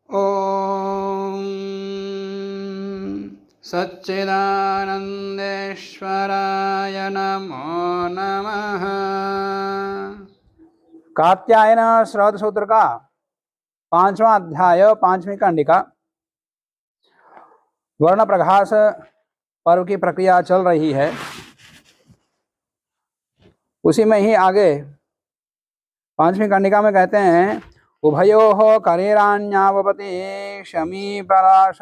ओम सच्चिदानंदेश्वराय नमो नमः। कात्यायन श्राद्ध सूत्र का 5वां अध्याय 5वीं कंडिका वर्ण प्रघास पर्व की प्रक्रिया चल रही है। उसी में ही आगे 5वीं कंडिका में कहते हैं उभयोः करेराण्यावपति शमीपराश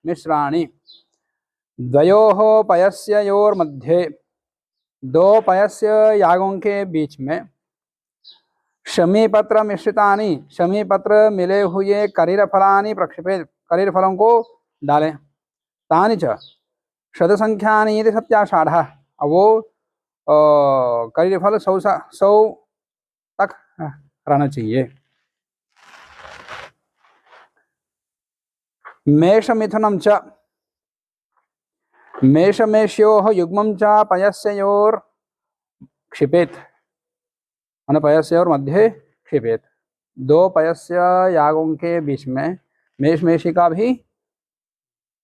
मिश्राणि द्वयोः पयस्योर्मध्ये दो पयस्य यागों के बीच में शमीपत्र मिश्रितानि शमीपत्र मिले हुए करीर फलानि प्रक्षिपेत करीर फलों को डालें। तानि च शतसंख्यानि इति सत्याषाढ़ः। अब वो करीर फल 100 तक रहना चाहिए। मेष मिथुनम च मेष मेष्योः युग्मं च पयस्योर क्षिपेत मन पयस्योर मध्य क्षिपेत। दो पयस्य यागों के बीच में मेष मेषी का भी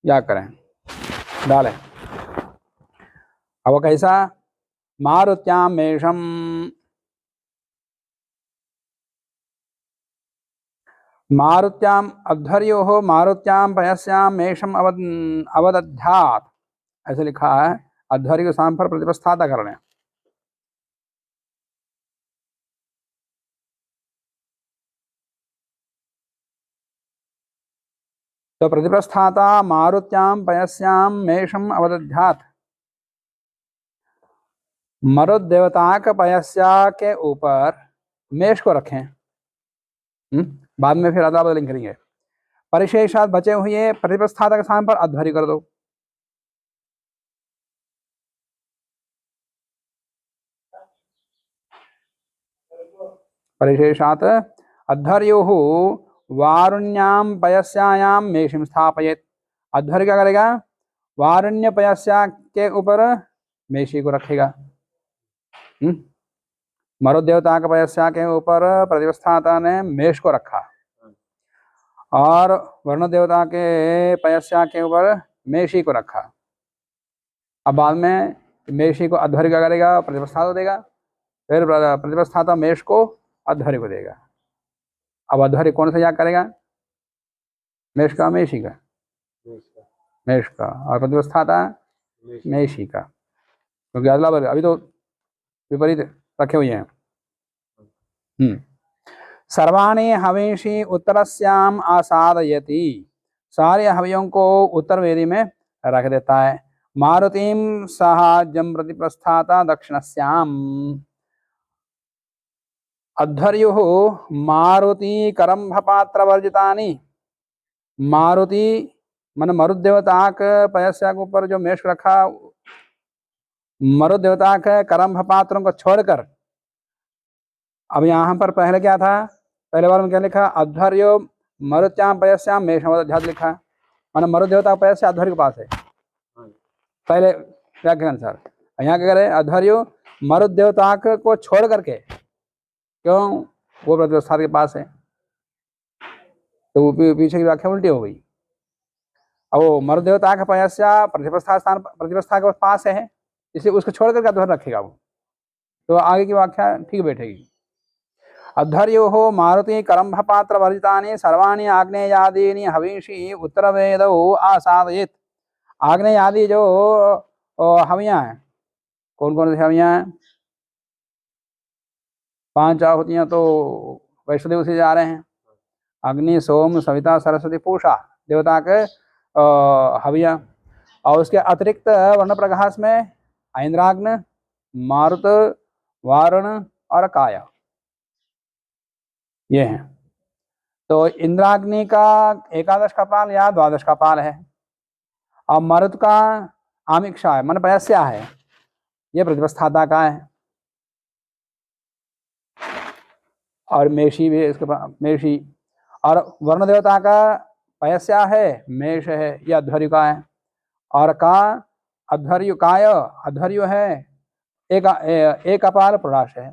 याग करें, डालें। अब कैसा? मारुत्याम मेषम मारुत्याम अध्वर्योः मारुत्याम पयस्याम मेषम अवदध्यात्। ऐसे लिखा है। अध्वर्य के स्थान पर प्रतिपस्थाता कर लें। तो प्रतिपस्थाता मारुत्याम पयस्याम मेषम अवदध्यात्। मरुत देवता के पयस्या के ऊपर मेष को रखें। बाद में फिर अदला बदली करेंगे। परिशेषात बचे हुए प्रतिपस्थाता के स्थान पर अध्वर्य कर दो। परिशेषात अध्वर्योः वारुण्याम पयस्यायाम मेषम स्थापयेत। अध्वर्य क्या करेगा? वारुण्य पयस्या के ऊपर मेषी को रखेगा। मरुत देवता के पयस्या के ऊपर प्रतिपस्थाता ने मेष को रखा और वरुण देवता के पयस्या के ऊपर मेषी को रखा। अब बाद में मेषी को अध्वर्य क्या करेगा? प्रतिपस्थाता देगा। फिर प्रतिपस्थाता मेष को अध्वर्य को देगा। अब अध्वर्य कौन सा याग करेगा? मेष का, मेषी का? मेष का। और प्रतिपस्थाता मेषी का, क्योंकि अदला बदल अभी तो विपरीत रखे हुए हैं। सर्वाणि हविषि उत्तरस्याम आसादयति। सारे हवियों को उत्तर वेदी में रख देता है। मारुतिम सहाज्यम प्रतिपस्थाता दक्षिणस्याम। अध्वर्युः मारुति करंभ पात्र वर्जितानि। मारुति मन मरुत देवता के पयस्या के ऊपर जो मेष रखा, मरुत देवता के करंभ पात्रों को छोड़कर। अब यहाँ पर पहले क्या था? पहले बार में क्या लिखा? अध्वर्यो मरुत्याम पयस्याम मेषम अवदध्यात् लिखा। माना मरुत देवता का पयस्य अध्वर्य के पास है पहले व्याख्या के अनुसार। यहाँ क्या करे? अध्वर्यो मरुत देवता को छोड़ करके, क्यों? वो प्रतिपस्था के पास है, तो वो पीछे की व्याख्या उल्टी हो गई। अब वो मरुत देवता का पयस्या प्रतिपस्था के पास है, इसलिए उसको छोड़ करके अध्वर्य रखेगा वो, तो आगे की व्याख्या ठीक बैठेगी। अध्वर्योः मारुति करंभ पात्र वर्जितानि सर्वाणि आग्नेयादीनि हविषि उत्तरवेदौ आसादयेत्। आग्नेय आदि जो हवियां हैं, कौन कौन सी हवियां हैं? 5 आहुतियां तो वैष्णोदेव से जा रहे हैं। अग्नि, सोम, सविता, सरस्वती, पूषा देवता के हवियां। और उसके अतिरिक्त वर्ण प्रकाश में ऐन्द्राग्न, मारुत, वारुण और काया, ये हैं। तो इंद्राग्नि का 11 का पाल या 12 का पाल है, और मरुत का आमिक्षा है, मन पयस्या है, ये प्रतिपस्थाता का है। और मेषी भी इसके पास, मेषी। और वरुण देवता का पयस्या है, मेष है, यह अध्वर्यु का है। और का अध्वर्यु काय अध्वर्यु है, एक अपाल पुराश है।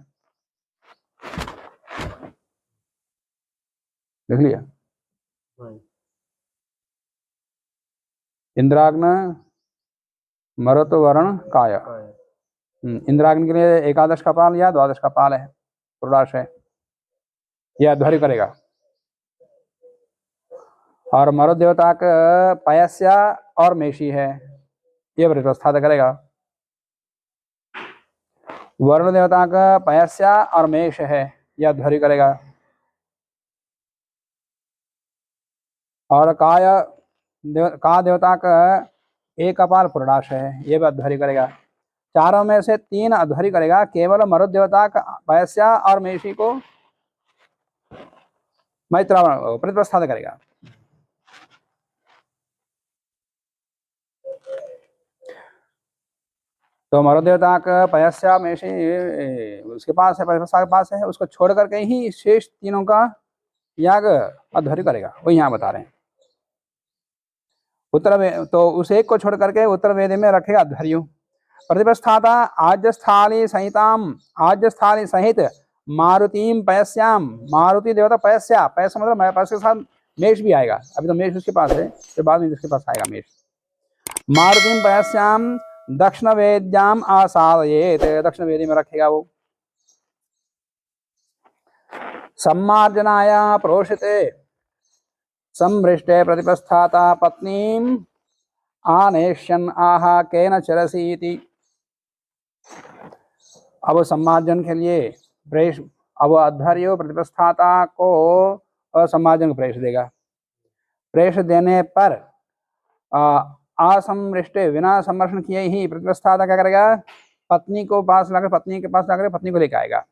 देख लिया? इंद्राग्न मरुत वर्ण काय। इंद्राग्नि के लिए एकादश कपाल या द्वादश कपाल है, पुरुषार्थ है, यह ध्वरि करेगा। और मरुत देवता का पयस्या और मेषी है, यह प्रतिष्ठाता करेगा। वरुण देवता का पयस्या और मेष है, यह ध्वरि करेगा। और का देवता का एक कपाल पुरुषार्थ है, यह भी अध्वरि करेगा। चारों में से 3 अध्वरि करेगा, केवल मरुत देवता का पयस्या और मेषी को मैत्रा प्रतिष्ठाता करेगा। तो मरुत देवता का पयस्या मेषी उसके पास है, प्रतिष्ठा के पास है, उसको छोड़ करके ही शेष तीनों का याग अध्वरि करेगा, वो यहाँ बता रहे हैं। उत्तर वेद तो उस एक को छोड़ करके उत्तर वेद में रखेगा अध्वर्यु। प्रतिष्ठाता आज्यस्थाली सहित मारुतिम पयस्याम, मारुति देवता पयस्या, पयस्या मतलब पयस्या के साथ मेष भी आएगा, अभी तो मेष उसके पास है, फिर बाद में इसके पास आएगा मेष। मारुतिम पयस्याम दक्षिण वेद्याम आसादयेत, दक्षिण वेदी में रखेगा वो। सम्मार्जनाया प्रोषिते संभृष्टे प्रतिपस्थाता पत्नीम आनेष्यन आहा केन चरसीति। अब सम्मार्जन के लिए प्रेष, अब अध्वर्यो प्रतिपस्थाता को असम्मार्जन प्रेष देगा। प्रेष देने पर असमृष्टे बिना सम्मर्षण किए ही प्रतिपस्थाता क्या करेगा, पत्नी को पास लाकर, पत्नी के पास लाकर पत्नी को लेकर आएगा।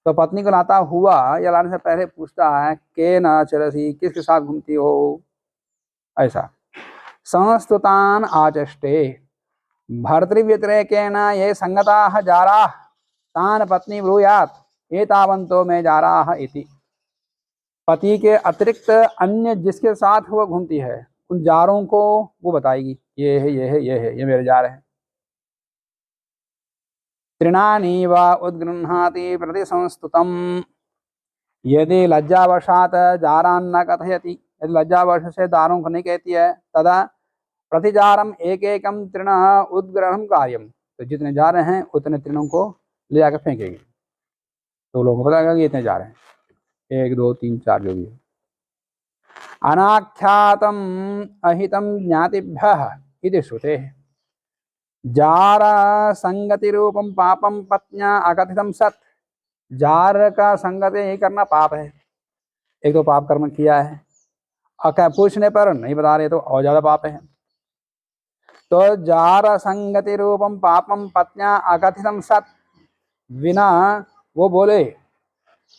तो पत्नी को लाता हुआ या लाने से पहले पूछता है के न चरसी, किसके साथ घूमती हो, ऐसा। संस्तुतान आचष्टे भर्तृव्यतिरेकेण ये संगताः जाराः तान पत्नी ब्रूयात् एतावन्तो में जाराः इति। पति के अतिरिक्त अन्य जिसके साथ वो घूमती है उन जारों को वो बताएगी, ये है ये है ये है, ये मेरे जार हैं। तृणानि वा उद्गृह्णाति प्रतिसंस्तुतम् यदि लज्जावशात जारान्न कथयति, यदि लज्जावश से दारों को नहीं कहती है, तदा प्रतिजारम एक एकम तृण उद्ग्रहण कार्यम, तो जितने जा रहे हैं उतने तृणों को ले जाकर फेंकेगी, तो लोगों को पता लगेगा कि इतने जा रहे हैं, 1 2 3 4 जो भी है। अनाख्यातम अहितम ज्ञातिभ्यः इति श्रुतेः जार संगति रूपम पापम पत्न्या अकथितम सत्, जार का संगति नहीं करना पाप है, एक तो पाप कर्म किया है, और पूछने पर नहीं बता रहे तो और ज्यादा पाप है। तो जार संगति रूपम पापम पत्न्या अकथितम सत्, बिना वो बोले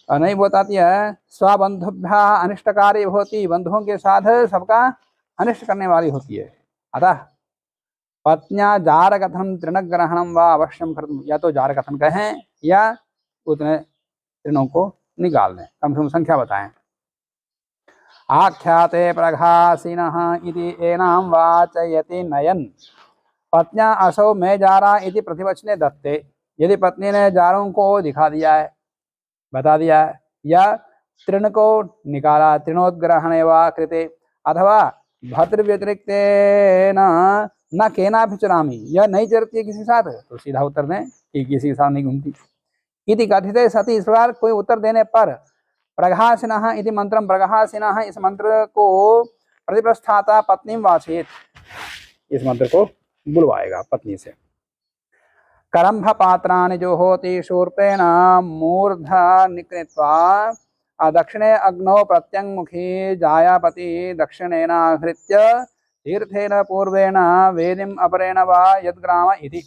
नहीं बताती है, स्वबंधुभ्य अनिष्टकारी होती, बंधुओं के साथ सबका अनिष्ट करने वाली होती है। अतः पत्न्या जार कथन तृणग्रहणम व अवश्यम कर्तुम, या तो जार कथन कहें या उतने तृणों को निकाल दें, कम से कम संख्या बताएं। आख्याते प्रघासिनः इति एनाम वाचयति नयन पत्न्या असौ में जारा इति प्रतिवचने दत्ते, यदि पत्नी ने जारों को दिखा दिया है, बता दिया है, या तृण को निकाला, तृणोद्ग्रहणे वा कृते, अथवा भर्तृव्यतिरिक्तेन न केनापि चरामि, यह नहीं चरती है किसी के साथ, तो सीधा उत्तर दें कि किसी के साथ नहीं घूमती। इति कथिते सति, इस प्रकार कोई उत्तर देने पर प्रघासिनः इति मंत्रम, प्रघासिनः इस मंत्र को प्रतिप्रस्थाता पत्नी वाचेत, इस मंत्र को बुलवाएगा पत्नी से। करंभ पात्राणि जो होती शूर्पेण मूर्ध निकृत्वा दक्षिणे अग्नौ प्रत्यंगमुखी जायापति दक्षिणेन हृत्य तीर्थेन पूर्वेण वेदिम अपरेण वा यद्ग्राम इति।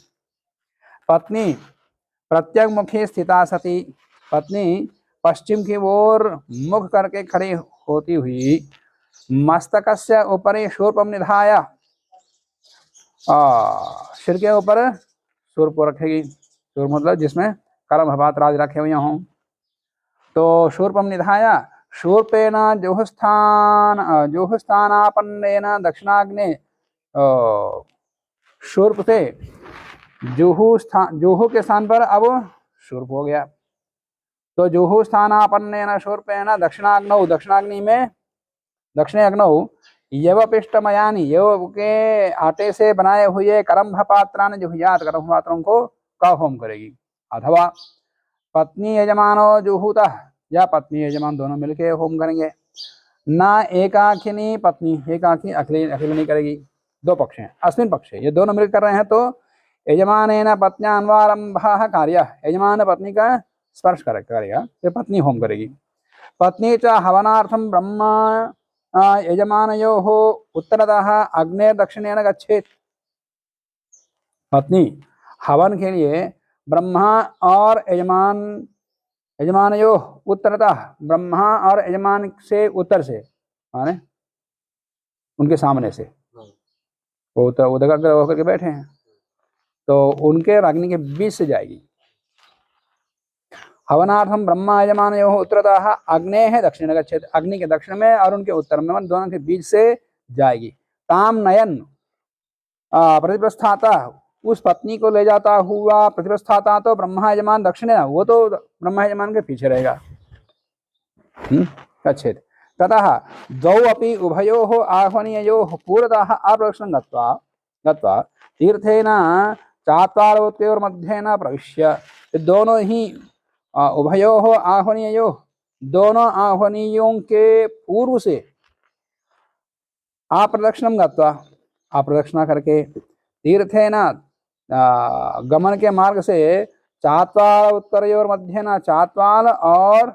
पत्नी प्रत्यंगमुखी स्थिता सती, पत्नी पश्चिम की ओर मुख करके खड़ी होती हुई मस्तकस्य ऊपरि शूर्पम निधाय, सिर के ऊपर शूर्प को रखेगी, शूर्प मतलब जिसमें करम पात्र आदि रखे हुए हों, तो शूर्पम निधाया शूर्पेण जुहुस्थानापन्नेन दक्षिणाग्ने, शूर्प से जुहू के स्थान पर अब शूर्प हो गया, तो जुहू स्थानापन्नेन शूर्पेण दक्षिणाग्नौ, दक्षिणाग्नि में दक्षिणे अग्नौ यवपिष्टमयानि, यव के आटे से बनाए हुए करम्भ पात्रान जुहुयात, करम्भ पात्रों को का होम करेगी। अथवा पत्नी यजमानो जुहुता, या पत्नी यजमान दोनों मिलके होम करेंगे। ना एकाकिनी पत्नी, एकाकी अकेले अकेले नहीं करेगी, दो पक्ष हैं, अस्मिन पक्ष ये दोनों मिलकर कर रहे हैं तो यजमानेन पत्न्या अन्वारंभः कार्यः, यजमान पत्नी का स्पर्श करेगा, ये पत्नी होम करेगी। पत्नी च हवनार्थं ब्रह्म यजमानयोः उत्तरतः अग्नेर्दक्षिणेन गच्छेत्। पत्नी हवन के लिए ब्रह्मा और यजमानयोः उत्तरतः, ब्रह्मा और यजमान से उत्तर से, माने उनके सामने से, वो तो उदग्र होकर के बैठे हैं, तो उनके अग्नि के बीच से जाएगी। हवनार्थम ब्रह्मा यजमानयोः उत्तरतः अग्नेः दक्षिण गच्छेत्, अग्नि के दक्षिण में और उनके उत्तर में, दोनों के बीच से जाएगी। ताम नयन प्रतिप्रस्थाता, उस पत्नी को ले जाता हुआ प्रतिप्रस्थाता तो ब्रह्मा यजमान दक्षिण है, वो तो ब्रह्मा यजमान के पीछे रहेगा। गच्छेत्। ततः द्वौ अपि उभयोः आह्वनीययोः पूर्वतः अप्रदक्षिणं गत्वा तीर्थेन चात्वारोत्योर्मध्येन प्रविश्य, दोनों ही उभयोः आह्वनीययोः, दोनों आह्वनीयों के पूर्व से अप्रदक्षिणं गत्वा, अप्रदक्षिणा करके, तीर्थेन गमन के मार्ग से, चात्वाल उत्तरयोर मध्येन, चात्वाल और,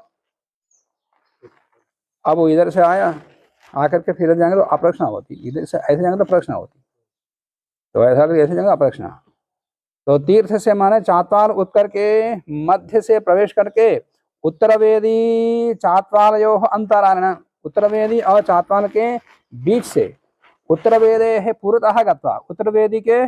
अब वो इधर से आया, आकर के फिर जाएंगे तो अप्रदक्षिणा होती, इधर से ऐसे जाएंगे तो प्रदक्षिणा होती, तो ऐसा करके ऐसे जाएंगे अप्रदक्षिणा। तो तीर्थ से माने चात्वाल उत्तर के मध्य से प्रवेश करके उत्तरवेदी चात्वालयोः अंतरालेन, उत्तरवेदी और चात्वाल के बीच से, उत्तरवेदेः पूर्वतः गत्वा, उत्तरवेदी के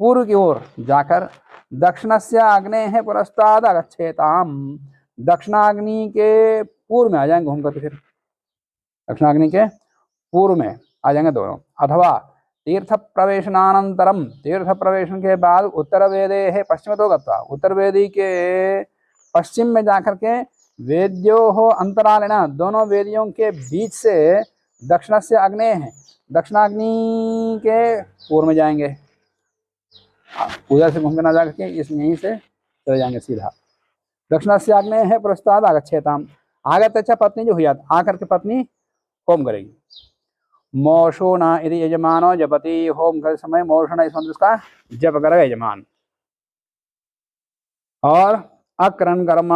पूर्व की ओर जाकर, दक्षिणस्य अग्नेः पुरस्ताद गच्छेताम, दक्षिणाग्नि के पूर्व में आ जाएंगे घूम करके, फिर दक्षिणाग्नि के पूर्व में आ जाएंगे दोनों। अथवा तीर्थ प्रवेशनानंतरम, तीर्थ प्रवेशन के बाद उत्तरवेदेः पश्चिमतो गत्वा, उत्तरवेदी के पश्चिम में जाकर के, वेद्योः अंतरालेन, दोनों वेदियों के बीच से, दक्षिणस्य अग्नेः, दक्षिणाग्नि के पूर्व में जाएंगे, उधर से घूम के ना जाकर के इस यहीं से चले जाएंगे सीधा। दक्षिणस्य अग्नेः पुरस्ताद आगच्छेताम, आगत्य च पत्नी जो हुई, आकर के पत्नी होम करेगी। मोषोण यदि यजमानो जपति, होम करते समय मोषण इस मंत्र का जप करेगा यजमान। और अकरण कर्म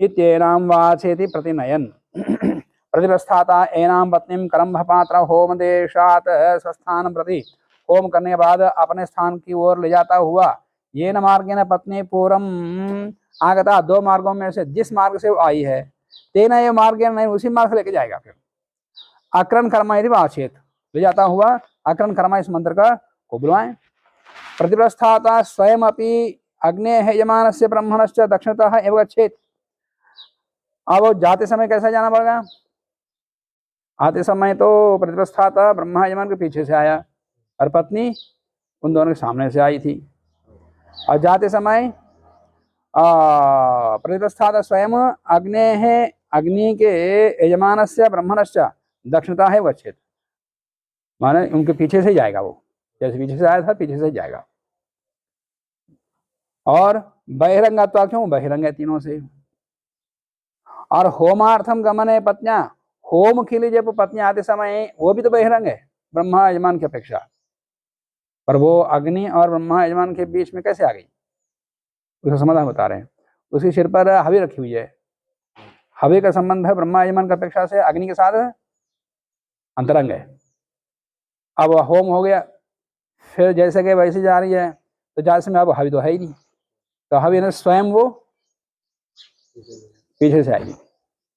इत्येनाम वाचेति प्रतिनयन, प्रतिप्रस्थाता एनाम पत्नीम करम्भ पात्र होम देशात स्वस्थान प्रति, होम करने के बाद अपने स्थान की ओर ले जाता हुआ, ये न मार्गेन पत्नी पूर्वम आगता, दो मार्गों में से जिस मार्ग से वो आई है, तेना ये मार्गेन, नहीं उसी मार्ग से लेके जाएगा। फिर अकरण कर्म यदि वाचेत, ले जाता हुआ अकरण कर्म, इस मंत्र का को बुलवाएं। प्रतिप्रस्थाता स्वयं अपि अग्नेः यजमानस्य ब्रह्मणस्य दक्षिणतः एव गच्छेत्। अब जाते समय कैसा जाना पड़ेगा, आते समय तो प्रतिप्रस्थाता ब्रह्मा यजमान के पीछे से आया और पत्नी उन दोनों के सामने से आई थी, और जाते समय प्रतिप्रस्थाता स्वयं अग्नेः, अग्नि के यजमानस्य ब्रह्मणस्य दक्षिणता है गच्छेत्, माने उनके पीछे से जाएगा, वो जैसे पीछे से आया था पीछे से जाएगा। और बहिरंगत्वा, क्यों बहिरंग है तीनों से। और होमार्थम गमने पत्नियां, होम के लिए जब पत्नी आते समय, वो भी तो बहिरंग है ब्रह्मा यजमान की अपेक्षा, पर वो अग्नि और ब्रह्मा यजमान के बीच में कैसे आ गई, उसका समाधान बता रहे हैं। उसके सिर पर हवि रखी हुई है, हवि का संबंध है ब्रह्मा यजमान की अपेक्षा से अग्नि के साथ अंतरंग है। अब होम हो गया, फिर जैसे कि वैसे जा रही है, तो जाते समय अब हवि तो है ही नहीं, तो हवि ने स्वयं वो पीछे से आएगी,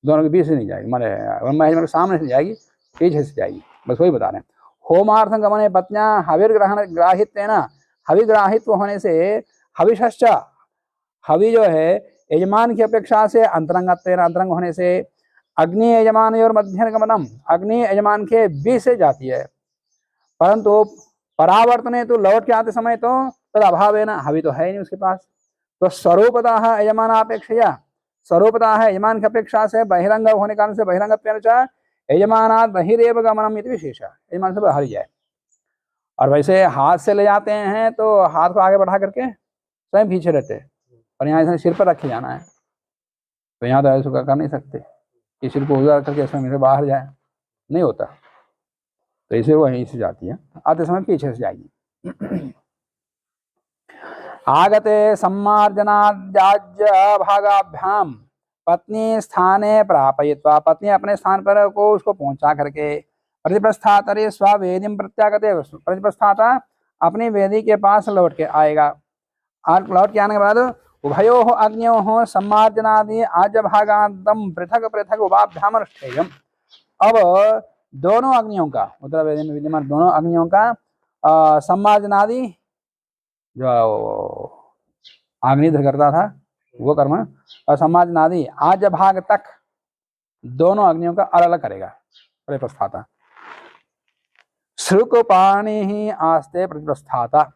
दोनों के बीच से नहीं जाएगी, माने ब्रह्मा यजमान के सामने से जाएगी, पीछे से जाएगी, बस वही बता रहे हैं। होमार्थम गमने पत्नियां हविर्ग्रहण ग्राहित्वेन, हविग्राहित्व होने से, हविष्श्च, हवि जो है यजमान की अपेक्षा से अंतरंगत्वेन, अंतरंग होने से, अग्नि यजमान और मध्यम गमनम, अग्नि यजमान के बीच से जाती है, परंतु परावर्तने तो लौट के आते समय तो तद अभाव है ना, हवि तो है नहीं उसके पास, तो स्वरूपतः यजमानापेक्षया स्वरूपतः है यजमान की अपेक्षा से बहिरंग होने कारण से बहिरंग यजमानात् बहिरेव गमनम इति विशेष, यजमान से बाहर ही जाए। और वैसे हाथ से ले जाते हैं तो हाथ को आगे बढ़ा करके स्वयं पीछे रहते, और यहाँ ऐसे सिर पर रखे जाना है, तो यहाँ तो ऐसा कर नहीं सकते कि सिर को उजाड़ करके स्वयं से बाहर जाए, नहीं होता। तो इसे वहीं से जाती है, आते समय पीछे से जाएगी। आगते सम्मार्जनाद्याज्य भागाभ्याम पत्नी स्थाने प्रापयित्वा, पत्नी अपने स्थान पर को उसको पहुंचा करके प्रतिप्रस्थातरे स्ववेदीं प्रत्यागते, प्रतिप्रस्थाता अपनी वेदी के पास लौट के आएगा। और लौट के आने के बाद उभयो अग्नियों सम्मार्जनादि आज्य भागांतम पृथक पृथक उपाभ्याम अनुष्ठेयम्। अब दोनों अग्नियों का, उत्तर वेदी में विद्यमान दोनों अग्नियों का सम्मार्जनादि जो आग्निध्र करता था वो कर्म, और सम्मार्जनादि आज्य भाग तक दोनों अग्नियों का अलग अलग करेगा प्रतिप्रस्थाता। श्रुकपाणि ही आस्ते प्रतिप्रस्थाता,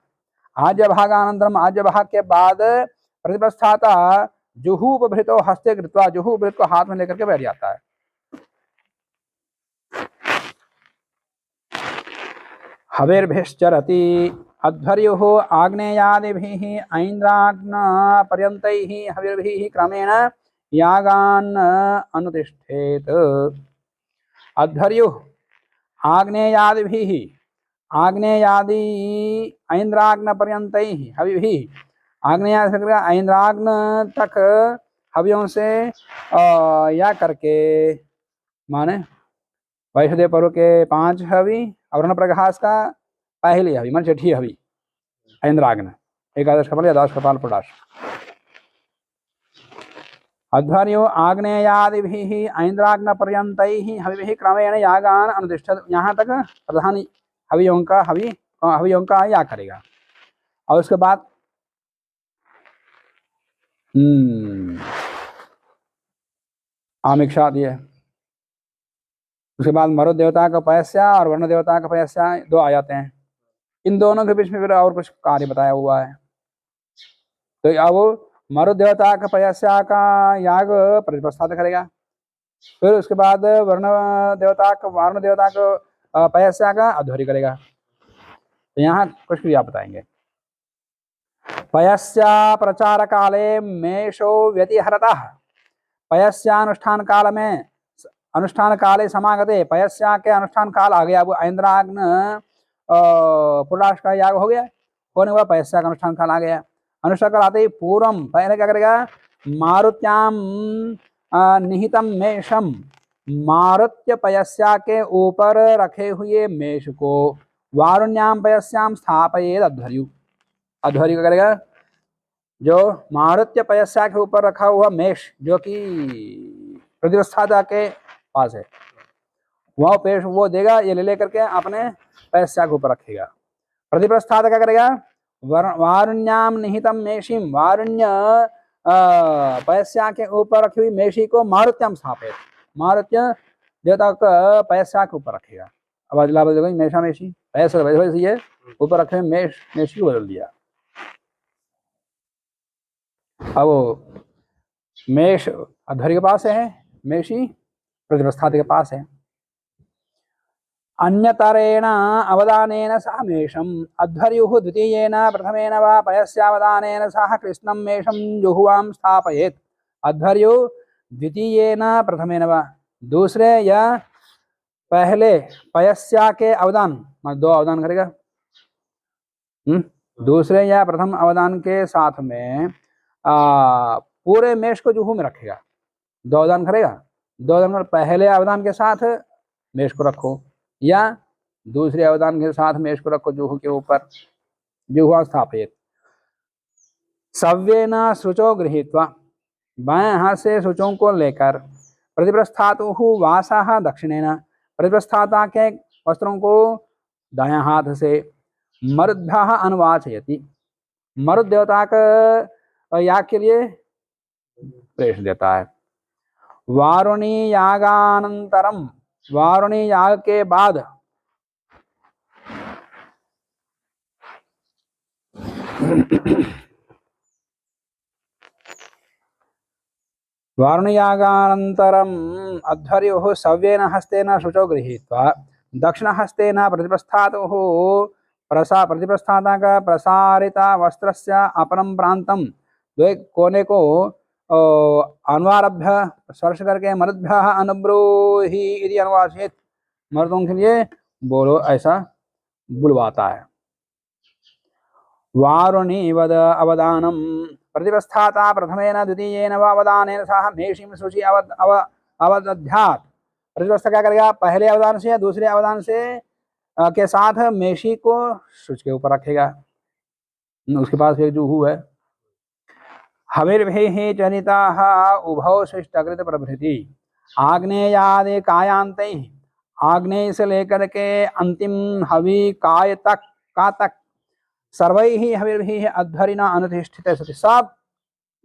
आज्य भागानंतरम, आज्य भाग के बाद प्रतिप्रस्थाता जुहूपभृतो हस्ते कृत्वा, जुहूपभृत को हाथ में लेकर के बैठ जाता है। हविर्भिश्चरति अध्वर्युः आग्नेयादिभिः ऐन्द्राग्नपर्यन्तैः हविर्भिः क्रमेण यागान् अनुतिष्ठेत्। अध्वर्युः आग्नेयादिभिः, आग्नेयादि ऐन्द्राग्नपर्यन्तैः हविभिः, आग्नेयादि से ऐन्द्राग्न तक हवियों से या करके, माने वैष्णदेव पर्व के 5 हवि, अवरण प्रकाश का पहली हवि मान छठी हवि ऐन्द्राग्न, एकादश कपाल या द्वादश कपाल प्रकाश। अध्वर्यो आग्नेयादिभिः ऐन्द्राग्नपर्यन्तैः हविभिः क्रमेण यागान् अनुतिष्ठत्, यहाँ तक प्रधान हवियों का या करेगा। और उसके बाद आमिक्षा दिए, उसके बाद मरुद देवता का पयस्या और वर्ण देवता का पयस्या दो आ जाते हैं। इन दोनों के बीच में फिर और कुछ कार्य बताया हुआ है। तो अब मरुद देवता का पयस्या का याग प्रतिप्रस्थात करेगा, फिर उसके बाद वर्ण देवता का पयस्या का अध्वर्य करेगा। तो यहाँ कुछ क्रिया बताएंगे। पयस्या प्रचार काले मेषो व्यतिहरतः, पयस्यानुष्ठान काल में, अनुष्ठान काले समागते, पयस्या के अनुष्ठान काल आ गया, अब ऐन्द्राग्न पुराश का याग हो गया, होने के बाद पयस्या का अनुष्ठान काल आ गया। अनुष्ठान काल आते ही पूर्वम, पहले क्या करेगा, मारुत्याम निहितम मेषम, मारुत्य पयस्या के ऊपर रखे हुए मेष को वारुण्याम पयस्याम स्थापयेद अध्वर्यु, अध्वर्यु क्या करेगा, जो मारुत्य पयस्या के ऊपर रखा हुआ मेष जो कि प्रतिप्रस्थाता के पास है, वह पेश वो देगा, ये ले लेकर के अपने पयस्या के ऊपर रखेगा। प्रतिप्रस्थाता क्या करेगा, वारुण्याम निहितम मेषिम, वारुण्य पयस्या के ऊपर रखी हुई मेषी को मारुत्याम स्थापित, मारुत्य देवता का पयस्या के ऊपर रखेगा। अब अदला बदल गई, मेषा मेषी, पयस्या वैसे ये ऊपर रखे मेषी को बदल दिया। अब मेष अध्वर्य के पास है, मेषी प्रतिप्रस्थात के पास है। अन्यतरेण अवदानेन सह मेषम, अध्वर्युः द्वितीयेन प्रथमेन वा पयस्यावदानेन सह कृष्णं मेषं जुहुवां स्थापयेत्। अध्वर्यु द्वितीयेन प्रथमेन वा, दूसरे या पहले पयस्या के अवदान, दो अवदान करेगा, दूसरे या प्रथम अवदान के साथ में पूरे मेष को जुहू में रखेगा, दो अवदान करेगा, दो अवदान पहले अवदान के साथ मेष को रखो या दूसरे अवदान के साथ मेष को रखो जुहू के ऊपर, जुहुआ स्थापित। सव्येन शुचो गृहीत्वा, बाएं हाथ से शुचों को लेकर, प्रतिप्रस्थातुः वासः दक्षिणेन, प्रतिप्रस्थाता के वस्त्रों को दायां हाथ से मरुद्भ्यः अनुवाचयति, मरुद देवता का याग के लिए प्रेष देता है। वारुणी यागानंतरम, वारुणी याग के बाद वारुणयागानन्तरम् अध्वर्युः सव्येन हस्तेन शुचौ गृहीत्वा दक्षिणहस्तेन प्रतिप्रस्थातुः प्रतिप्रस्थातक प्रसारिता वस्त्रस्य अपरं प्रान्तं द्वे कोने को अनुवारभ्य स्पर्श करके मरुद्भ्यः अनुब्रूहि इति अनुवासित मर्दों के लिए बोलो ऐसा बुलवाता है। वारुणीवद अवदानं प्रतिप्रस्थाता प्रथमेन द्वितीयेन व अवदानेन सह मेषीं शुचि अवदध्यात्। प्रतिप्रस्था क्या करेगा, पहले अवदान से या दूसरे अवदान से के साथ मेषी को शुच के ऊपर रखेगा। उसके पास एक जुहू है। हविर्भिः चरिताः उभौ शिष्टकृत प्रभृति आग्नेयादि कायांतैः, आग्नेय से लेकर के अंतिम हवि काय तक का तक सर्वैः हविर्भिः अध्वरिना अनुतिष्ठित सति, सब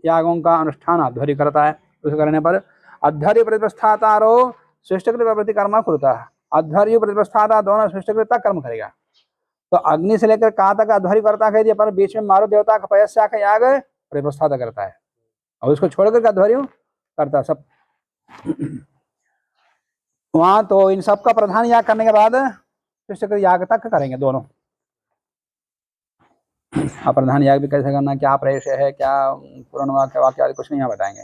यागों का अनुष्ठान अध्वरि करता है। उसे करने पर अध्वर्य प्रतिप्रस्थातारो श्रेष्ठकृत प्रवृत्ति कर्म करता है। अध्वर्य प्रतिप्रस्थाता दोनों श्रेष्ठकृत तक कर्म करेगा। तो अग्नि से लेकर का तक अध्वर्य करता कह दिया, पर बीच में मारुत देवता का पयस्या का याग प्रतिप्रस्थाता करता है और उसको छोड़कर अध्वर्य करता है सब। वहां तो इन सब का प्रधान याग करने के बाद श्रेष्ठकृत याग तक करेंगे दोनों। प्रधान याग भी कैसे करना, क्या प्रेष है, क्या पूर्ण वाक्य वाक्य आदि कुछ नहीं यहाँ बताएंगे,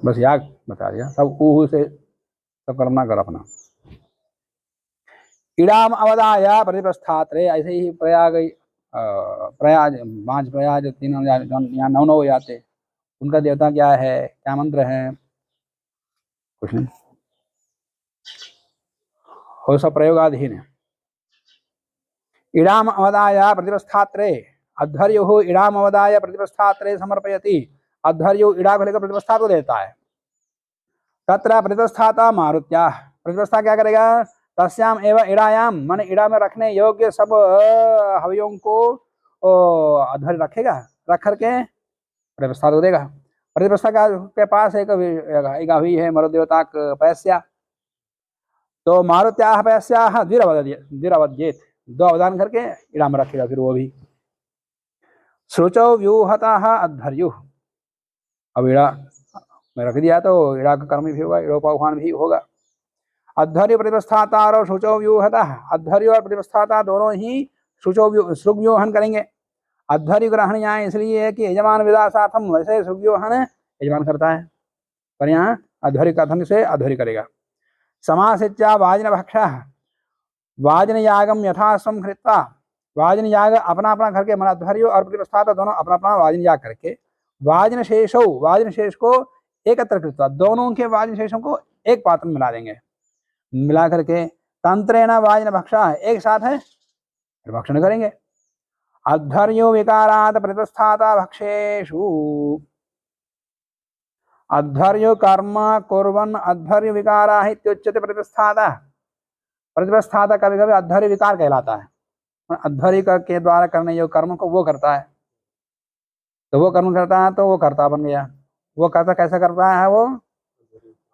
बस याग बता दिया। सब ऊहू से सब कर्म कर अपना। इडाम अवदाया प्रतिप्रस्थात्रे, ऐसे ही प्रयाग प्रयाज 5 प्रयाज 3 यहाँ 9 हो जाते। उनका देवता क्या है, क्या मंत्र है, कुछ नहीं, वो सब प्रयोगाधीन है। इडाम अवदाय प्रतिप्रस्थात्रे अध्वर्युः इडाम अवदाय प्रतिप्रस्थात्रे समर्पयति। अध्वर्यु इडा को लेकर प्रतिप्रस्था को देता है। तत्र प्रतिप्रस्थाता मारुत्या, प्रतिप्रस्था क्या करेगा, तस्याम एवं इडायाम, मन इडा में रखने योग्य सब हवियों को अध्वर्य रखेगा, रख करके प्रतिप्रस्था को देगा। प्रतिप्रस्था के पास एक हवि है मरुत देवता पयस्या, तो मारुत्या पयस्या द्विरवद्येत, 2 अवदान करके इड़ा में रखेगा फिर वो भी। श्रुचौ व्यूहतः अध्वर्यु, अब इड़ा में रख दिया तो इड़ा का कर्म भी होगा, इड़ोपाह्वान भी होगा। अध्वर्य प्रतिप्रस्थाता और शुचौ व्यूहतः, अध्वर्य और प्रतिप्रस्थाता दोनों ही श्रुव्यूहन करेंगे। अध्वर्य ग्रहण यहाँ इसलिए है कि यजमान विदासाथम, वैसे श्रुव्यूहन यजमान करता है, पर यहाँ अध्वर्य कथन से अध्वर्य करेगा। समासित्या वाजन भक्षः, वाजन यागम यथाश्रम कृत्वा, वाजन याग अपना अपना करके, मन अध्वर्य और प्रतिप्रस्थाता दोनों अपना अपना वाजन याग करके, वाजन शेषौ, वाजन शेष को एकत्र कृत्वा, दोनों के वाजन शेषों को एक पात्र में मिला देंगे, मिला करके तंत्रेण वाजन भक्षा, एक साथ है भक्षण करेंगे। अध्वर्यो विकारात् प्रतिप्रस्थाता भक्षेषु, अध्वर्यो कर्म कुर्वन् अध्वर्य विकारा इत्युच्यते प्रतिप्रस्थाता। प्रतिप्रस्थाता कभी कभी अध्वर्य विकार कहलाता है। अध्वर्य के द्वारा करने योग्य कर्म को वो करता है, तो वो कर्म करता है तो वो कर्ता बन गया। वो कर्ता कैसा करता है, वो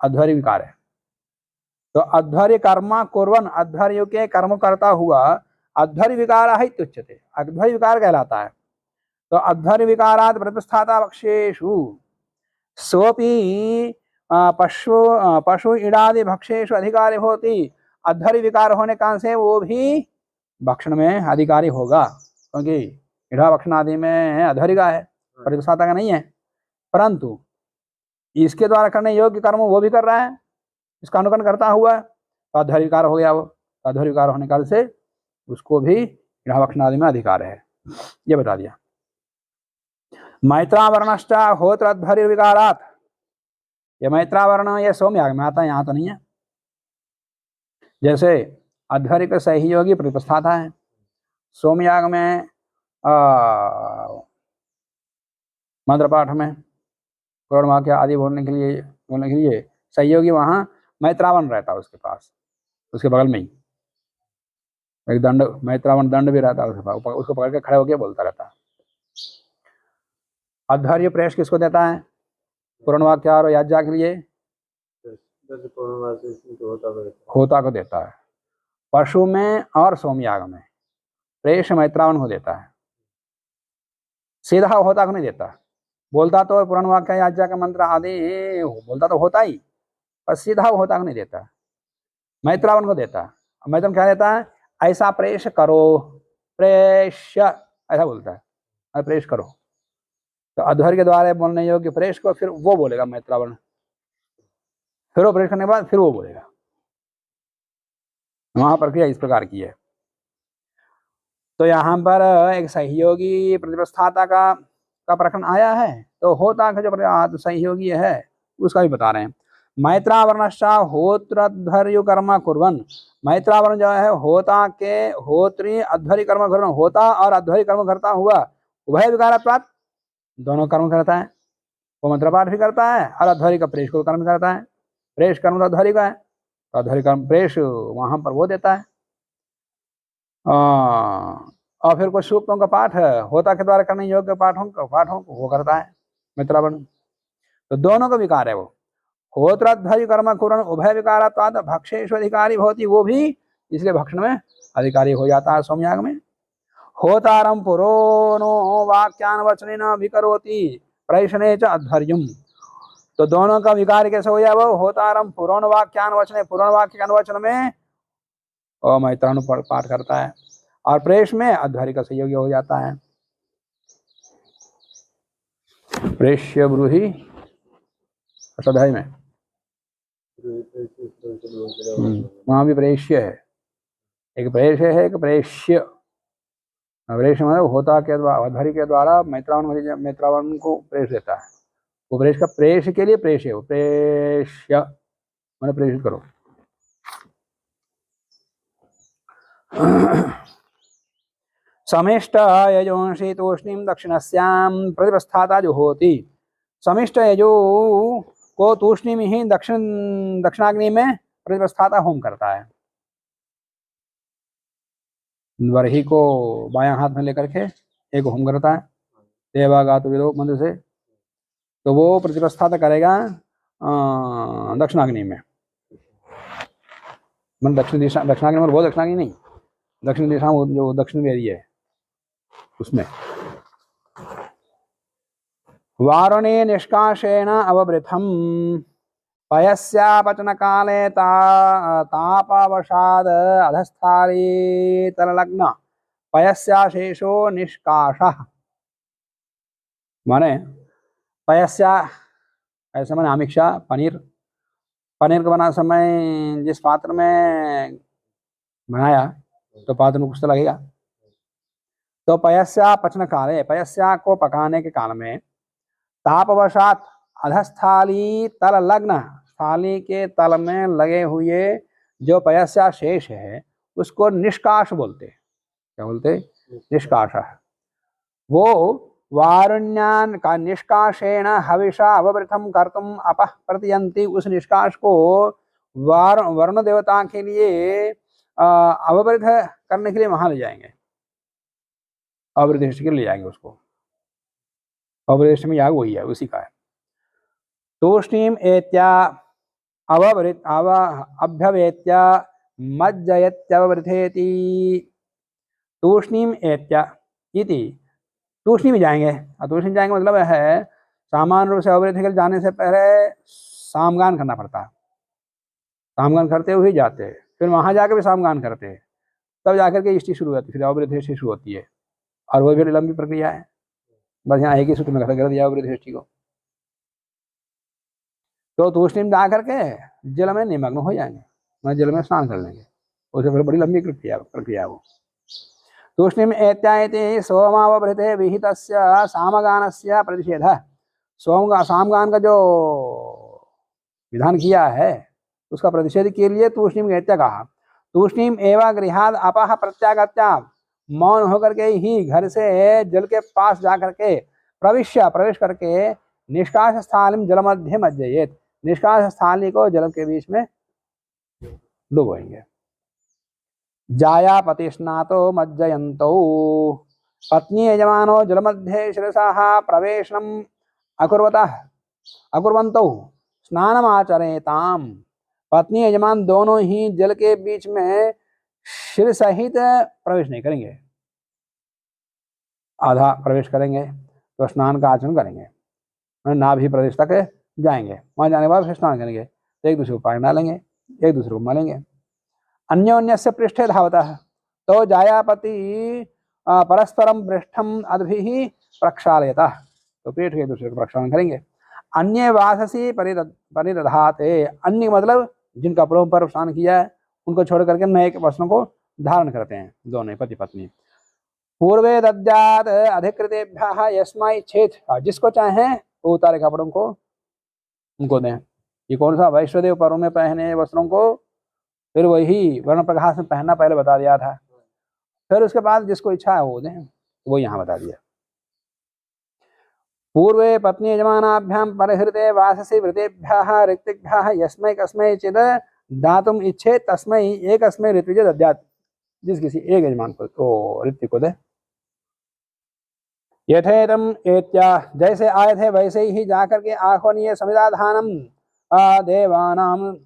अध्वर्य विकार है। तो अध्वर्य कर्म कुर्वन्, अध्वर्य के कर्म करता हुआ अध्वर्य विकार है इत्युच्यते, अध्वर्य विकार कहलाता है। तो अध्वर्य विकारात् प्रतिप्रस्थाता भक्षेषु, सोपि पशु इडादि भक्षेषु अधिकारी होती। अध्वर्य विकार होने कारण से वो भी भक्षण में अधिकारी होगा, क्योंकि इड़ा भक्षण आदि में अध्वर्य का है, प्रतिप्रस्थाता का नहीं है। परंतु इसके द्वारा करने योग्य कर्म वो भी कर रहा है, इसका अनुकरण करता हुआ, तो अध्वर्य विकार हो गया वो। अध्वर्य विकार होने काल से उसको भी इड़ा भक्षण आदि में अधिकार है, ये बता दिया। मैत्रावरणश्च होत्र अध्वर्य विकारात्, ये मैत्रावरण ये सोमयाग में आता है, यहाँ तो नहीं है। जैसे अध्वर्य के सहयोगी प्रतिप्रस्थाता है, सोमयाग में मंत्र पाठ में पूर्ण वाक्य आदि बोलने के लिए सहयोगी वहाँ मैत्रावन रहता है, उसके पास, उसके बगल में ही एक दंड, मैत्रावन दंड भी रहता है उसके पास, उसको पकड़ के खड़े होकर बोलता रहता है। अध्वर्य प्रेष किसको देता है, पूर्ण वाक्य और याज्ञा के लिए होता को देता है। पशु में और सोमयाग में प्रेष मैत्रावन को देता है, सीधा होता को नहीं देता। बोलता तो पुराण वाक्य आज्ञा का मंत्र आदि बोलता तो होता ही, पर सीधा वो होता नहीं देता, मैत्रावन को देता। मैत्रम क्या देता है, ऐसा प्रेष करो, प्रेष्य ऐसा बोलता है, प्रेष करो। तो अध्वर्य के द्वारा बोलने योग्य प्रेष को फिर वो बोलेगा मैत्रावर्ण, फिर वो प्रेष करने के बाद फिर वो बोलेगा। वहां प्रक्रिया इस प्रकार की है। तो यहाँ पर एक सहयोगी प्रतिप्रस्थाता का प्रकरण आया है, तो होता का जो सहयोगी है उसका भी बता रहे हैं। मैत्रावरणश्चा होत्रध्वर्यु कर्म कुर्वन्, मैत्रावरण जो है होता के होत्री अध्वर्य कर्म कुर्वन्, होता और अध्वर्य कर्म करता हुआ उभय विकारत्वात्, दोनों कर्म करता है, वो मंत्रपाठ भी करता है और अध्वर्य का प्रेष को कर्म करता है। प्रेष कर्म तो अध्वर्य का है, तो अध्वर्य कर्म प्रेष वहां पर वो देता है। और फिर कुछ सूक्तों का पाठ है, होता के द्वारा करने योग्य पाठों को वो करता है मित्रावर्ण। तो दोनों का विकार है वो। होत्राध्वर्य कर्म कुर्वन् उभय विकारात्वात् भक्षेषु अधिकारी भवति, वो भी इसलिए भक्षण में अधिकारी हो जाता है सोमयाग में। होतारम पुरोनो वाक्यान वचनेन विकरोति प्रैषणे च अध्वर्यम्, तो दोनों का विकार कैसे हो जाए, वो होतारम पुरोण वाक्यान वचने, पुराण वाक्य के अनुवचन में मैत्रानु पाठ करता है, और प्रेष में अध्वर्य का सहयोगी हो जाता है। प्रेष्य ब्रूहि अष्टाध्यायी में वहां भी प्रेष्य है, एक प्रेष है एक प्रेष्य। प्रेष मतलब होता के द्वारा अध्वर्य के द्वारा मैत्रावण को प्रेष देता है, वो प्रेष का प्रेष के लिए प्रेष है, वो प्रेष्य मैंने प्रेषित करो। समिष्ट यजोंषि तूष्णीम दक्षिणस्याम प्रतिप्रस्थाता जो होती, समिष्ट यजो को तूष्णी में ही दक्षिणाग्नि में प्रतिप्रस्थाता होम करता है। वरही को बायां हाथ में लेकर के एक होम करता है देवागात विदो मंत्र से, तो वो प्रतिप्रस्थाता करेगा दक्षिणाग्नि में, मतलब दक्षिण दिशा, दक्षिणाग्नि में वो दक्षिणाग्नि नहीं, दक्षिण दिशा जो दक्षिण एरिया है उसमें। वारुणे निष्काशेन अववृथम पयस्यापचन काले तापवशाद अधस्थाली तरलग्न पयस्याशेषो निष्काशः, माने पयस्या ऐसे माने आमिक्षा, पनीर को बना समय जिस पात्र में बनाया तो पात्र में कुछ तो लगेगा, तो पयस्या पचन काले, पयस्या को पकाने के काल में तापवशात अधस्थाली तल लग्न, थाली के तल में लगे हुए जो पयस्या शेष है उसको निष्काश बोलते। क्या बोलते? निष्काश। वो वारुण्यान का निष्काशेन हविषा अववृथम कर्तुम अपः प्रतियंती, उस निष्काश को वरुण देवता के लिए अववृत करने के लिए वहां ले जाएंगे, अवृदिष्ट के लिए ले जाएंगे उसको। अवृदिष्ट में याग वही है, उसी का है। तूष्णीम एत्या अववृत अभ्यवेत्या मज्जयत्यववृथेति, तूष्णीम एत्या इति, तूष्णी में जाएंगे। तूष्णी में जाएंगे मतलब है सामान्य रूप से अवृत के जाने से पहले सामगान करना पड़ता है, सामगान करते हुए जाते हैं, फिर वहां जाकर भी सामगान करते हैं, तब जाकर के इष्टि शुरू होती है, फिर अवृत शुरू होती है, और वो भी लंबी प्रक्रिया है। बस यहाँ एक ही सूत्र में कर दिया अवृत को। तो तूष्णी में जा करके जल में निमग्न हो जाएंगे, मैं जल में स्नान कर लेंगे, उसे फिर बड़ी लंबी प्रक्रिया वो। तूष्णीम एत्यायति सोमावभृते विहितस्य सामगानस्य प्रतिषेधः, सामगान का जो विधान किया है उसका प्रतिषेध के लिए तूष्णीम एत्या कहा। तूष्णीम एवं गृहाद अपः प्रत्यागत्या, मौन होकर के ही घर से जल के पास जा करके प्रवेश करके निष्काश स्थालिम जल मध्य मज्जयेत, निष्काश स्थाली को जल के बीच में डुबोएंगे। जायापति स्नातो मज्जयन्तौ पत्नी यजमानो जलमध्ये शिरसा प्रवेशनम अकुर्वन्तौ स्नानमाचरेताम, पत्नी यजमान दोनों ही जल के बीच में शिर सहित प्रवेश नहीं करेंगे, आधा प्रवेश करेंगे तो स्नान का आचरण करेंगे। नाभि प्रदेश तक जाएंगे। वहां जाने के बाद फिर स्नान करेंगे, तो एक दूसरे को पानी डालेंगे, एक दूसरे को मलेंगे। अन्योन्यस्य पृष्ठे धावतः तो जायापति परस्परम पृष्ठम अद्भिः प्रक्षालयतः, तो पीठ के एक दूसरे को प्रक्षालन करेंगे। अन्य वाससी परिदधाते, अन्य मतलब जिन कपड़ों पर स्नान किया है उनको छोड़ करके नए वस्त्रों को धारण करते हैं दोनों पति पत्नी। पूर्वे दद्यात् अधिकृतेभ्यः यस्मै इच्छेत, जिसको चाहे वो उतारे कपड़ों को उनको दें। ये कौन सा? वैश्वदेव पर्व में पहने वस्त्रों को फिर वही वर्ण प्रकाश में पहनना पहले बता दिया था, फिर उसके बाद जिसको इच्छा है वो दें, वो यहाँ बता दिया। पूर्वे पत्नी यजमानाभ्यां परिहृते वाससी वृतेभ्यः ऋक्तिभ्यः यस्मै कस्मै चिद दातुम इच्छे तस्मै एकस्मै ऋत्विज दद्यात्, जिस किसी एक यजमान को तो ऋत्विक को दे। यथेदम एत्या, जैसे आए थे वैसे ही जाकर के आह्वनीय समिधाधानम देवानाम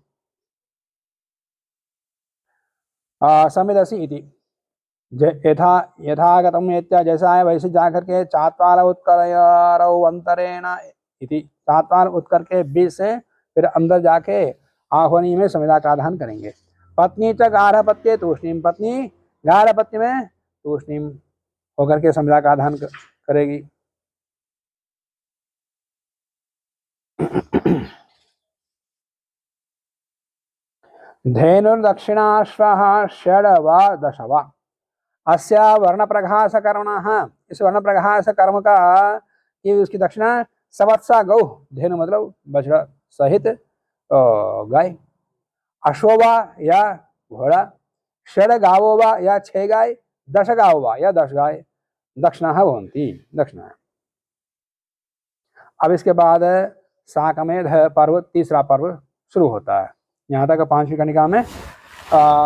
समिदसि इति, यथागतम एत्या, जैसा आए वैसे जाकर के चात्वाल उत्करौ अंतरेण इति, चात्वाल उत्कर के बीच से फिर अंदर जाके आह्वनीय में समिधा का आधान करेंगे। पत्नी च गार्हपत्ये तूष्णीम, पत्नी गार्हपत्य में तूष्णीम होकर के समिधा का आधान करेगी। धेनुर्दक्षिणाश्वः षड् वा दश वा, अस्य वर्ण कर्मणः, इस वर्ण प्रघास कर्म का ये उसकी दक्षिणा सवत्सा गौ, धेनु मतलब बछड़ा सहित गाय, अश्ववा या घोड़ा, षड गावो वा या 6 गाय, दश गावो वा या 10 गाय, दक्षिणा भवन्ति, दक्षिणा। अब इसके बाद साकमेध पर्व, तीसरा पर्व शुरू होता है। यहाँ तक 5वीं कनिका में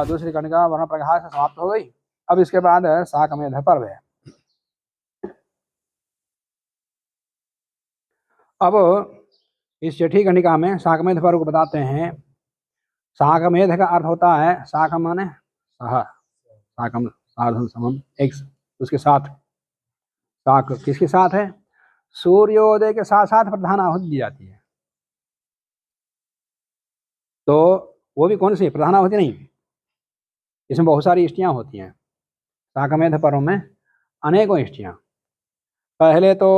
दूसरी कनिका वर्ण प्रघास समाप्त हो गई। अब इसके बाद साकमेध पर्व है। अब इस छठी कनिका में साकमेध पर्व को बताते हैं। साकमेध का अर्थ होता है, साक माने सह, साकम साधन समम, एक उसके साथ, साक किसके साथ है? सूर्योदय के साथ साथ प्रधान आहुति दी जाती है। तो वो भी कौन सी? प्रधान आहुति नहीं, इसमें बहुत सारी इष्टियां होती हैं। साकमेध पर्व में अनेकों इष्टियां, पहले तो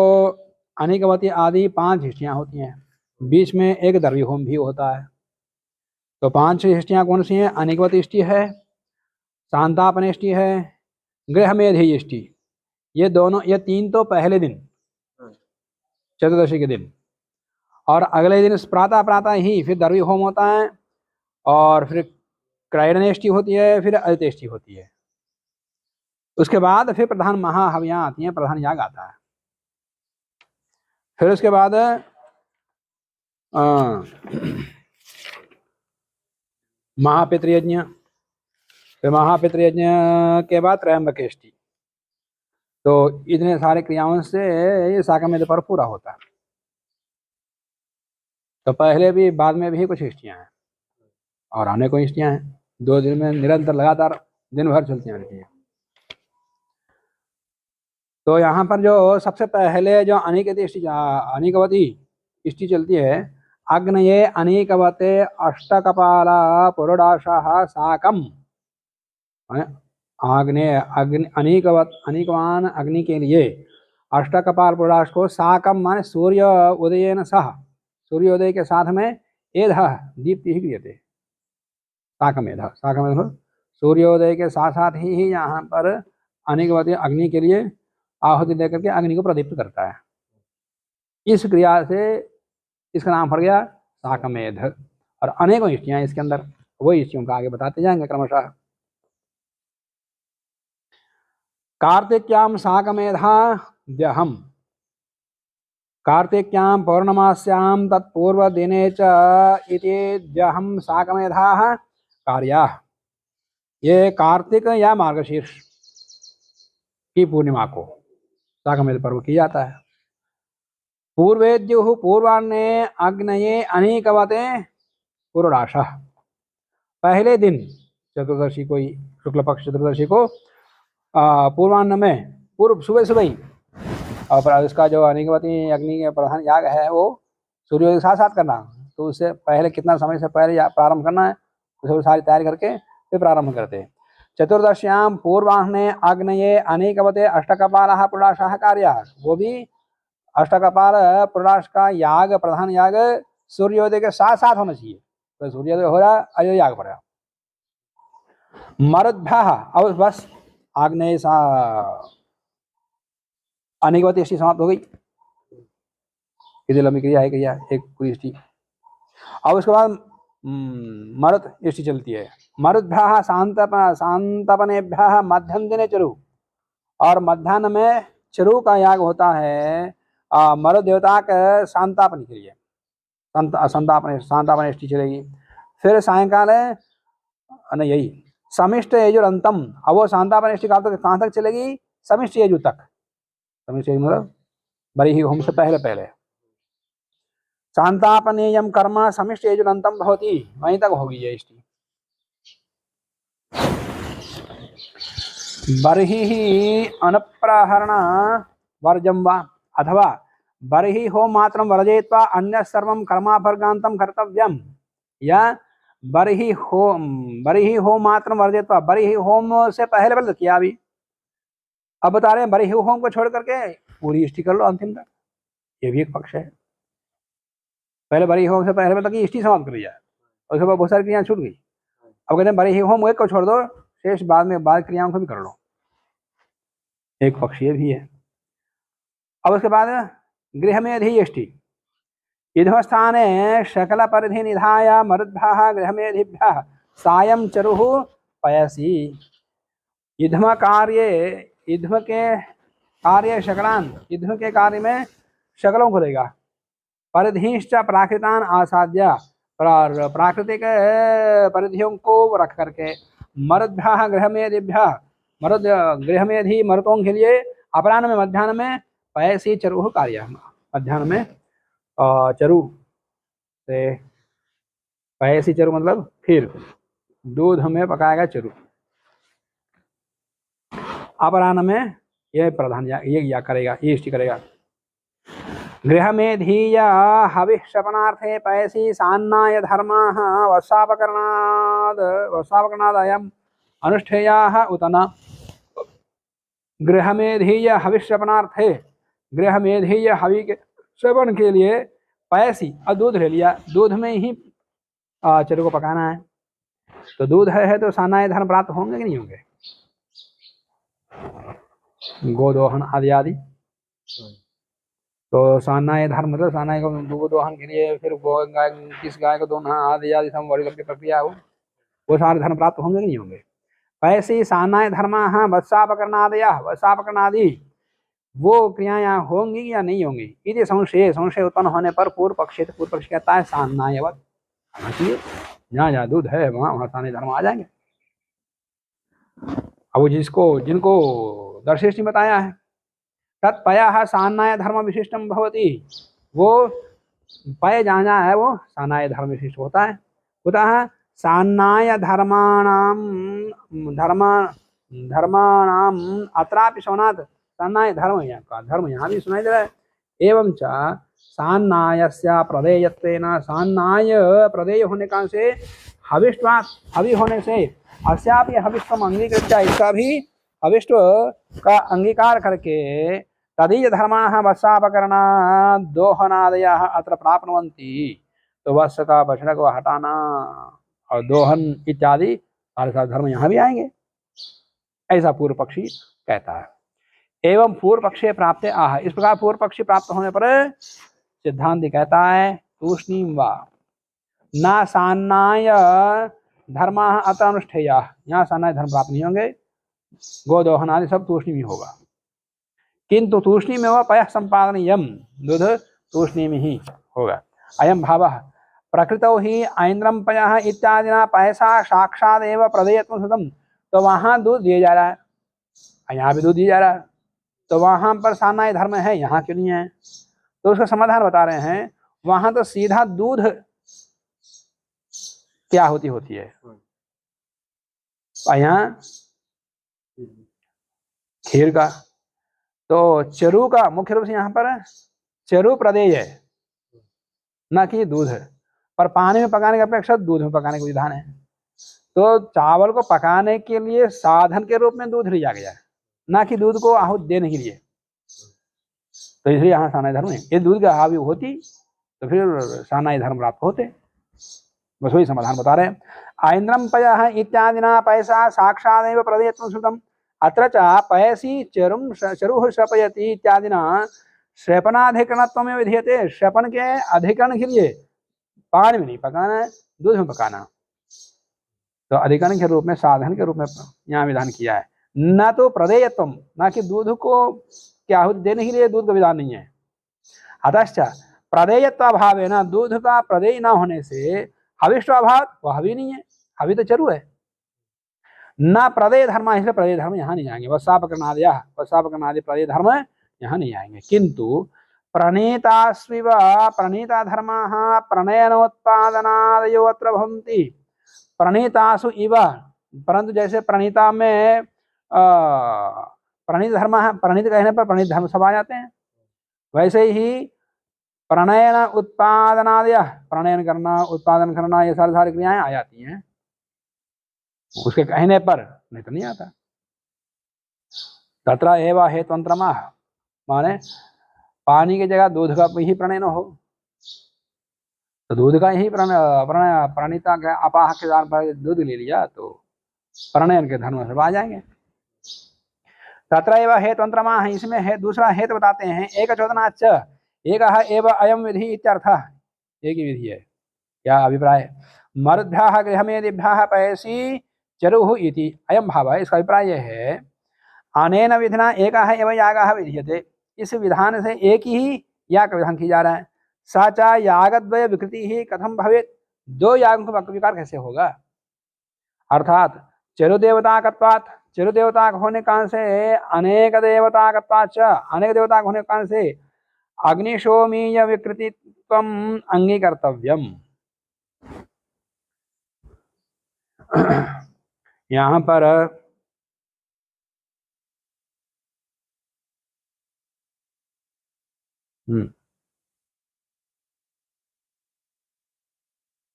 अनिकवती आदि 5 इष्टियां होती हैं, बीच में एक द्रव्य होम भी होता है। तो 5 इष्टियां कौन सी हैं? अनिकवती इष्टि है, शांतापन इष्टि है, गृहमेधि इष्टि, ये दोनों, ये 3 तो पहले दिन चतुर्दशी के दिन, और अगले दिन प्रातः प्रातः ही फिर द्रव्य होम होता है, और फिर क्रयणेष्टि होती है, फिर अदितेष्टि होती है। उसके बाद फिर प्रधान महाहवियां आती हैं, प्रधान याग आता है। फिर उसके बाद महापितृयज्ञ, फिर महापितृयज्ञ के बाद त्रयंबकेष्टि। तो इतने सारे क्रियाओं से ये साकमेध पर्व पूरा होता है। तो पहले भी बाद में भी कुछ इष्टियां हैं और आने को इष्टियां हैं। 2 दिन में निरंतर लगातार दिन भर चलती रहती हैं। तो यहाँ पर जो सबसे पहले जो अनिकवती इष्टि चलती है, अग्नये अनिकवते अष्टकपाला पुरोडाशाः साकम, आग्नेय अनिकवान अग्नि के लिए अष्टकपाल पुरोडाश को साकम माने सूर्य उदयेन सह, सूर्योदय के साथ में एधः दीप्ति ही क्रियते, साकमेध, साकमेध सूर्योदय के साथ साथ ही यहाँ पर अनिकवती अग्नि के लिए आहुति देकर के अग्नि को प्रदीप्त करता है। इस क्रिया से इसका नाम पड़ गया साकमेध। और अनेकों इष्टियां इसके अंदर, वही इष्टियों का आगे बताते जाएंगे क्रमशः। कार्तिक्याम साकमेधाद्यहम्, कार्तिक्यां पौर्णमास्यां तत्पूर्व दिने च इत्येद्यहम् साकमेधाः कार्याः। ये कार्तिक या मार्गशीर्ष की पूर्णिमा को साकमेध पर्व किया जाता है। पूर्वेद्युः पूर्वाह्ने अग्नये अनिकवते पुरोडाशः, पहले दिन चतुर्दशी को, शुक्ल पक्ष चतुर्दशी को पूर्वाह्न में, पूर्व सुबह सुबह ही और इसका जो अनिगवती अग्नि के प्रधान याग है वो सूर्योदय के साथ साथ करना। तो उससे पहले कितना समय से पहले प्रारंभ करना है, उसे सारी तैयारी करके फिर प्रारंभ करते हैं। चतुर्दश्याम पूर्वाह्ने अग्नये अनेकवते अष्टकपालः पुरुषाः कार्याः। वो भी अष्टकपाल पुरुष का याग, प्रधान याग सूर्योदय के साथ साथ होना चाहिए। तो सूर्योदय हो रहा है, याग पड़ा। मरुद्भ्यः, अब बस आग्नेय सा अनेकवती अष्टि समाप्त हो गई। कितनी लंबी क्रिया है, क्रिया एक पूरी अष्टि। अब उसके बाद मरुत अष्टि चलती है। मरुद्भ्यः सांतपनेभ्यः मध्यम दिने चरु, और मध्याह्न में चरु का याग होता है मरुद देवता के शांतापन के लिए। शांतापन अष्टि चलेगी। फिर सायंकाल नहीं, यही समिष्ट यजुरंतम। अब वो शांतापन अष्टि कहाँ तक चलेगी? समिष्ट यजु तक। समिष्ट यजु मतलब बरी होम से पहले पहले। शांतापनेयम कर्म समिष्ट यजुरंतम भवति, वहीं तक होगी ये अष्टि। बर्हि अनप्रहरण वर्जम वा, अथवा बर्हि होम मात्रम वर्जयित्वा अन्य सर्वं कर्माभर्गान्तं कर्तव्यम, या बर्हि होम मात्रम वर्जयित्वा, बर्हि होम से पहले पहले किया अभी, अब बता रहे हैं बर्हि होम को छोड़ करके पूरी अष्टि कर लो अंतिम तक। ये भी एक पक्ष है। पहले बर्हि होम से पहले तक की अष्टि समाप्त कर जाए, उसके बाद बहुत सारी क्रियाएं छूट गई। अब कहते हैं बर्हि होम एक को छोड़ दो, शेष बाद में बाद क्रियाओं को भी कर लो। एक पक्ष ये भी है। अब उसके बाद गृह में अधिष्टि युद्धस्थाने शकल परिधि निधाय मरुद्भ्यः गृह में अधिभ्यः सायं चरुः पयसी। युद्धम कार्य, युद्धम के कार्य शकलान, युद्धम के कार्य में शकलों को लेगा। परिधिश्च प्राकृतान आसाद्य, प्राकृतिक परिधियों को रख करके मरुद्भ्यः गृह में अधिभ्यः, मरुद गृह में अधि मरुतों के लिए अपराह्न में मध्याह्न में पयसी चरुः कार्य। मध्याह्न में चरु से, पयसी चरु मतलब फिर दूध में पकाएगा चरु। अपराह्न में यह प्रधान ये करेगा, ये इष्टि करेगा। गृह में धीय हविषपनार्थे पयसी सान्नाय धर्माः वत्सापकरणाद अयम् अनुष्ठेयाः उत न। गृह में धीय हविषपनार्थे, गृह में धीय हवि के श्रवण के लिए पयसी, और दूध ले लिया, दूध में ही चरु को पकाना है। तो दूध है तो सान्नाय धर्म प्राप्त होंगे कि नहीं होंगे? गोदोहन आदि आदि। तो सान्नाय धर्म मतलब सान्नाय को गोदोहन के लिए, फिर गाय, किस गाय को दोहना आदि आदि सब बड़ी लंबी प्रक्रिया हो, वो सारे धर्म प्राप्त होंगे कि नहीं होंगे? ऐसे ही सान्नाय धर्माः वत्सापकरणादयः, वत्सापकरणादि वो क्रियाएं होंगी या नहीं होंगी? यदि संशय उत्पन्न होने पर पूर्व पक्ष कहता है सान्नायवत होना चाहिए, जहाँ दूध है वहाँ सान्नाय धर्म आ जाएंगे। अब वो जिनको दर्शेष्टि बताया है, तत्पयः सान्नाय धर्म विशिष्टम भवति, वो पय जहाँ है वो सान्नाय धर्म विशिष्ट होता है। कुतः सान्नाय धर्माणाम अत्रापि शौनात्, सान्नाय धर्म यहाँ भी सुनाई दे रहा है। एवं च सान्नायस्य प्रदेयत्वेन, सान्नाय प्रदेय होने का से हविष्वात्, हवि होने से अस्यापि हविष्वम अंगीकृत, इसका भी हविष्व का अंगीकार करके तदीय धर्माः वत्सापकरणात् दोहनादयः अत्र प्राप्नुवन्ति। तो वत्स का बछड़ा को हटाना और दोहन इत्यादि सारे धर्म यहाँ भी आएंगे, ऐसा पूर्व पक्षी कहता है। एवं पूर्व पक्षे प्राप्त आह, इस प्रकार पूर्व पक्षी प्राप्त होने पर सिद्धांत कहता है तूष्णीम वा न सान्नाय धर्मा अतः अनुष्ठेया, यहाँ सान्नाय धर्म प्राप्त नहीं होंगे, गोदोहन आदि सब तूष्णी में होगा। किंतु तूष्णी में वह पय संपादनीयम, दूध तूष्णी में ही होगा। अयम भाव प्रकृतौ ही ऐन्द्रम पयः इत्यादिना पैसा साक्षादेव प्रदेयत्वं सुतम, तो वहां दूध दिया जा रहा है, यहाँ भी दूध दिया जा रहा है, तो वहां पर सान्नाय धर्म है, यहाँ क्यों नहीं है? तो उसका समाधान बता रहे हैं, वहां तो सीधा दूध क्या होती है, यहाँ खीर का, तो चरु का मुख्य रूप से यहाँ पर चरु प्रदेय है, न कि दूध है। पर पानी में पकाने की अपेक्षा दूध में पकाने का विधान है। तो चावल को पकाने के लिए साधन के रूप में दूध लिया गया है, ना कि दूध को आहुत देने के लिए। तो इसलिए यहाँ सानाई धर्म है। ये दूध का हावी होती तो फिर सानाई धर्म प्राप्त होते। बस वही समाधान बता रहे हैं। ऐन्द्रम पयः इत्यादिना पैसा साक्षादेव प्रदेयत्वं श्रुतम् अत्र च पयसि चरुः श्रपयति इत्यादिना श्रपनाधिकरणत्वमेव विधीयते। श्रपन के अधिकरण के लिए पानी में नहीं पकाना है, दूध में पकाना। तो अधिकरण के रूप में, साधन के रूप में यहाँ विधान किया है। न तो प्रदेयत्वम, ना कि दूध को क्या आहुति देने के लिए दूध का विधान नहीं है। अतश्च प्रदेयत्वाभाव है ना, दूध का प्रदेय न होने से हविष्वाभाव, वह हवि नहीं है, हवि तो चरु है। न प्रदेय धर्म, इसलिए प्रदेय धर्म यहाँ नहीं आएंगे। वसापकरणादि प्रदेय धर्म यहाँ नहीं आएंगे। किंतु प्रणीतास्विव प्रणीता धर्माः प्रणयनोत्पादनादयो अत्र भवन्ति। प्रणीतासु इव, परंतु जैसे प्रणीता में प्रणीत धर्म, प्रणीत कहने पर प्रणीत धर्म सब आ जाते हैं, वैसे ही प्रणयन उत्पादनादय, प्रणयन करना, उत्पादन करना, ये सारी क्रियाएं आ जाती हैं उसके कहने पर, नहीं तो नहीं आता। तत्र एव हेत्वंतरमाह, माने पानी की जगह दूध का ही प्रणयन हो, तो दूध का ही प्रणीता के अपाह के आधार पर दूध ले लिया तो प्रणयन के धर्म सब आ जाएंगे। तत्र एव हेत्वंतरमाह, इसमें है दूसरा हेतु बताते हैं। एक चोदनाच एक एव अयम विधि इत्यर्थः, एक ही विधि है। क्या अभिप्राय? मरुद्भ्यः गृहमेदिभ्यः पयसि चरुः इति अयम भाव है। इसका अभिप्राय यह है, अनेन विधिना एकः एव यागः विधीयते। इस विधान से एक ही याग का विधान किया जा रहा है। सा च यागद्वय विकृति ही कथम भवेत्, दो यागों का विकार कैसे होगा? अर्थात चरुदेवताकत्वात्, चरुदेवता होने कारण से अनेक देवताकत्वाच्च, अनेक देवता होने कारण से अग्निशोमीय विकृतित्वम अंगीकर्तव्यम। यहाँ पर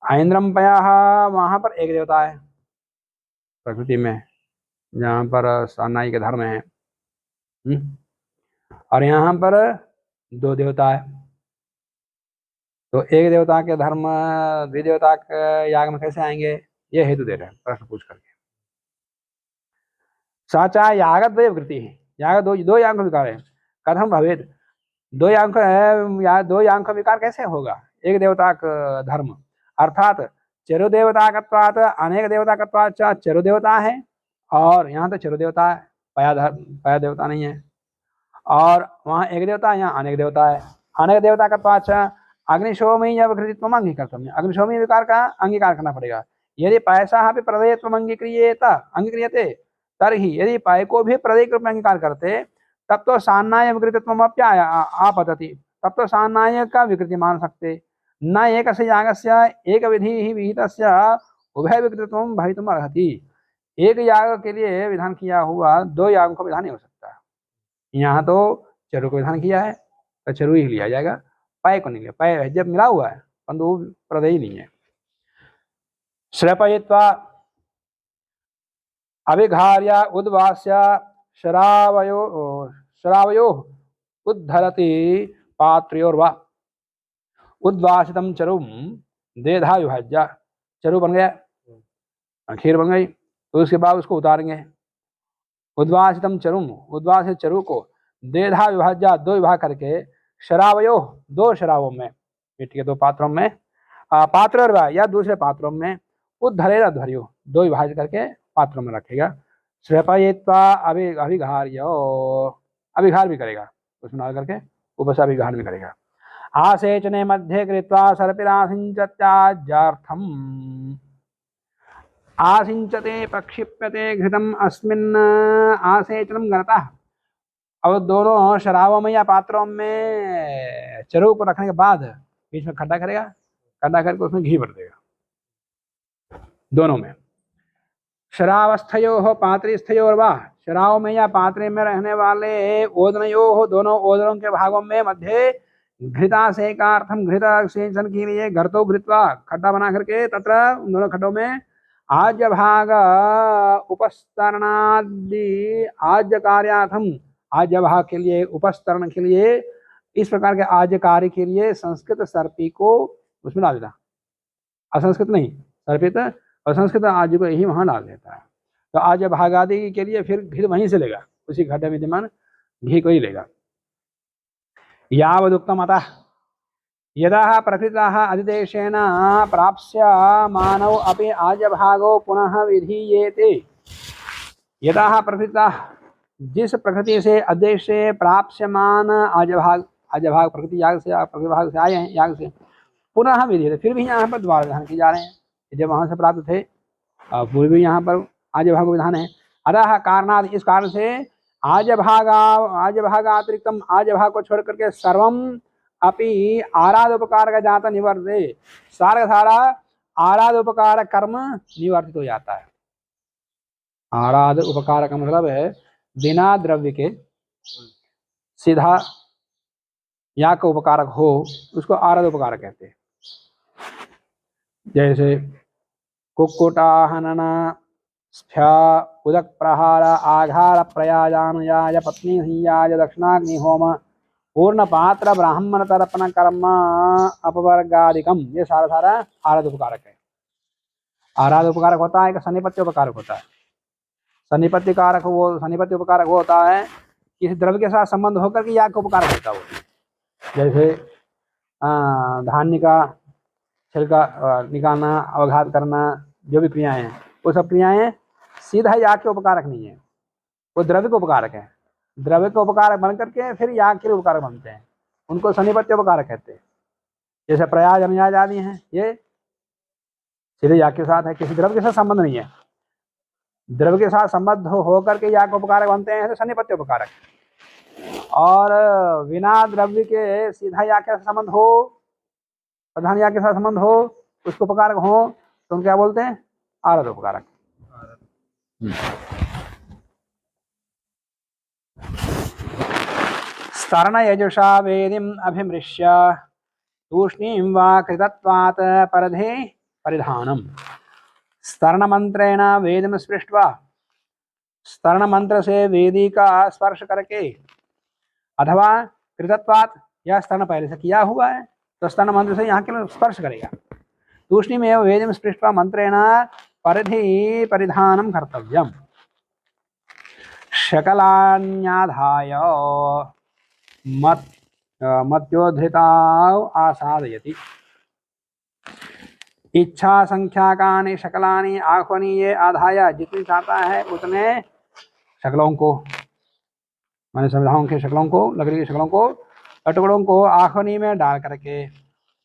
ऐन्द्रम पयः, वहां पर एक देवता है प्रकृति में, जहाँ पर सानाई के धर्म है, और यहाँ पर दो देवता है। तो एक देवता के धर्म द्विदेवता के याग में कैसे आएंगे, ये हेतु दे रहे हैं प्रश्न पूछ करके। साचा यागद्वय विकृति है, याग दो याग का विकार है। कथम भवेद, दो याग का विकार कैसे होगा एक देवता का धर्म? अर्थात चरुदेवताकत्वात् अनेक देवताकत्वाच्च, चरुदेवता है और यहाँ तो चरुदेवता है, पया देवता नहीं है, और वहाँ एक देवता, यहाँ अनेक देवता है। अनेक देवताकत्वाच्च अग्निशोमीय विकृतित्वम अंगीकर्तव्यम्, अग्निशोमीय विकार का अंगीकार करना पड़ेगा। यदि पयसा अपि प्रदेयत्वम अंगीक्रियते, तर्हि यदि पय को भी प्रदेय रूप में अंगीकार करते तब तो सान्नाय विकृतित्वम आपतति, तब तो सान्नाय का विकृति मान सकते। न एकस्य यागस्य एक विधि ही विहितस्य उभय विकृतित्वम भवितुम अर्हति। एक याग के लिए विधान किया हुआ दो यागों का विधान नहीं हो सकता। यहाँ तो चरु को विधान किया है तो चरु ही लिया जाएगा, पय को नहीं लिया। पय जब मिला हुआ है परंतु वो प्रदेय नहीं है। श्रपयित्वा अभिघार्य उद्वास्य शरावयो उद्धरति पात्रयोर्वा उद्वासितम चरुम देधा विभाज्य, चरु बन गया, खीर बन गई, तो उसके बाद उसको उतारेंगे। उद्वासितम चरुम, उद्वासित चरु को देधा विभाज्य, दो विभाग करके, शरावयो, दो शराबों में, मिट्टी के दो पात्रों में, पात्र या दूसरे पात्रों में, उद्धरेद ध्वर्यो, दो विभाजित करके पात्रों में रखेगा। श्रपयित्वा अभिघार्य, अभिघार भी करेगा, उसमें डाल करके ऊपर से अभिघार भी करेगा। आसेचने मध्ये कृत्वा सर्पिरासिंचत्याज्यार्थम, आसिंचते प्रक्षिप्यते घृतम अस्मिन् आसेचनम गणतः। अब दोनों शराबों में या पात्रों में चरु को रखने के बाद बीच में खड्डा करेगा, खड्डा करके उसमें घी भर देगा दोनों में। शरावस्थयो पात्रीस्थयो वा, शराव में या पात्रे में रहने वाले ओदनयो दोनों ओदनों के भागों में मध्य घृता सेकार्थम घृता सेचन के लिए घृतो घृत्वा खड्डा बना करके तत्र उन दोनों खड्डों में आज्य भाग उपस्तरणादि आज्य कार्यार्थम आज्य भाग के लिए उपस्तरण के लिए इस प्रकार के आज्य कार्य के लिए संस्कृत सर्पी को उसमें डाल देता, असंस्कृत नहीं सर्पित असंस्कृत आज्य को यही वहां डाल देता है। तो आज्य भाग आदि के लिए फिर घी वहीं से लेगा, उसी खड्डे में विद्यमान घी को ही लेगा। यावदुक्तम अतः यदा प्रकृताः अधिदेशेन प्राप्स्य मानव अपि आज्यभागो पुनः विधीयेते। यदा प्रकृताः जिस प्रकृति से अदेश से प्राप्स्यमान आज्यभाग प्रकृति याग से प्रतिभाग से आए हैं याग से पुनः विधीयते, फिर भी यहाँ पर द्वार विधान किए जा रहे हैं। जब वहाँ से प्राप्त थे पूर्व भी यहाँ पर आज्यभाग विधान है। अतः कारणात् इस कारण से आज्यभागातिरिक्तम आज्यभाग को छोड़ करके सर्वम अपि आराध उपकार का जाता निवर्ते, सारा सारा आराध उपकार कर्म निवर्तित हो जाता है। आराध उपकार का मतलब है बिना द्रव्य के सीधा या का उपकारक हो उसको आराध उपकार कहते हैं। जैसे कुक्कुटाहनन स्फ्या उदक प्रहार आघार प्रयाजानुयाय पत्नी संयाज दक्षिणाग्नि होम पूर्ण पात्र ब्राह्मण तर्पण कर्म अपवर्गादिकम, ये सारा सारा आराध उपकारक है। आराध उपकारक होता है कि सन्निपत्य उपकारक होता है। सन्निपत्य कारक वो सन्निपत्य उपकारक वो होता है किसी द्रव्य के साथ संबंध होकर के याग का उपकारक होता है वो। जैसे धान्य का छिलका निकालना, अवघात करना, जो भी क्रियाएं हैं वो सब क्रियाएं सीधा याग के उपकारक नहीं है, वो द्रव्य के उपकारक है। द्रव्य के उपकारक बन करके फिर याग के उपकारक बनते हैं, उनको सन्निपत्य उपकारक कहते हैं। जैसे प्रयाज अनुयाज आदि हैं ये सीधे याग के साथ है, किसी द्रव्य के साथ संबंध नहीं है। द्रव्य के साथ संबद्ध होकर के याग उपकारक बनते हैं तो सन्निपत्य उपकारक। और बिना द्रव्य के सीधा याग के साथ संबंध हो, प्रधान याग के साथ संबंध हो, उसको उपकारक हो तो हम क्या बोलते हैं? आराध उपकारक। स्तरण यजुषा वेदिम अभिमृश्य तूष्णीं वा कृतत्वात् परधे परिधानम। स्तरण मंत्रेण वेदिम स्पृष्ट्वा, स्तरण मंत्र से वेदी का स्पर्श करके, अथवा कृतत्वात् या स्तरण पहले से किया हुआ है तो स्तरण मंत्र से यहाँ के स्पर्श करेगा। तूष्णीम एवं वेदिम स्पृष्ट्वा मंत्रेण परिधि परिधानम कर्तव्यम। शकलान्याधाय मत्योद्धृताव आसादयति। इच्छा संख्याकानि शकलानि आह्वनीय आधाय, जितनी चाहता है उतने शकलों को, माने संविधाओं के शकलों को, लकड़ी के शकलों को, टुकड़ों को आह्वनी में डाल करके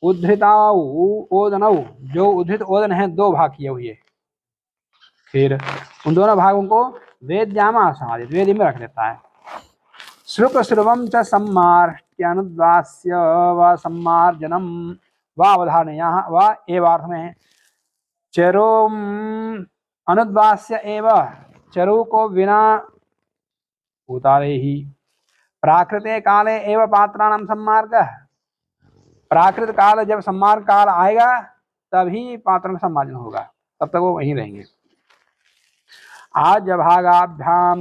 उद्धृताव ओदनौ, जो उद्धृत ओदन है दो भाग किए हुए, फिर उन दोनों भागों को वेद्याम आसादित, वेदी में रख देता है। श्रुक श्रुवम च सम्मार्ष्ट्यनुद्वास्य व सम्मार्जनम व अवधारण, यहाँ व एवार्थ में है। चरोम अनुद्वास्य एव, चरु को बिना उतारे ही। प्राकृते काले एव पात्राणाम सम्मार्ग, प्राकृत काल जब सम्मार्ग काल आएगा तभी पात्रों में सम्मार्जन होगा, तब तक वो वहीं रहेंगे। आज्यभागाभ्याम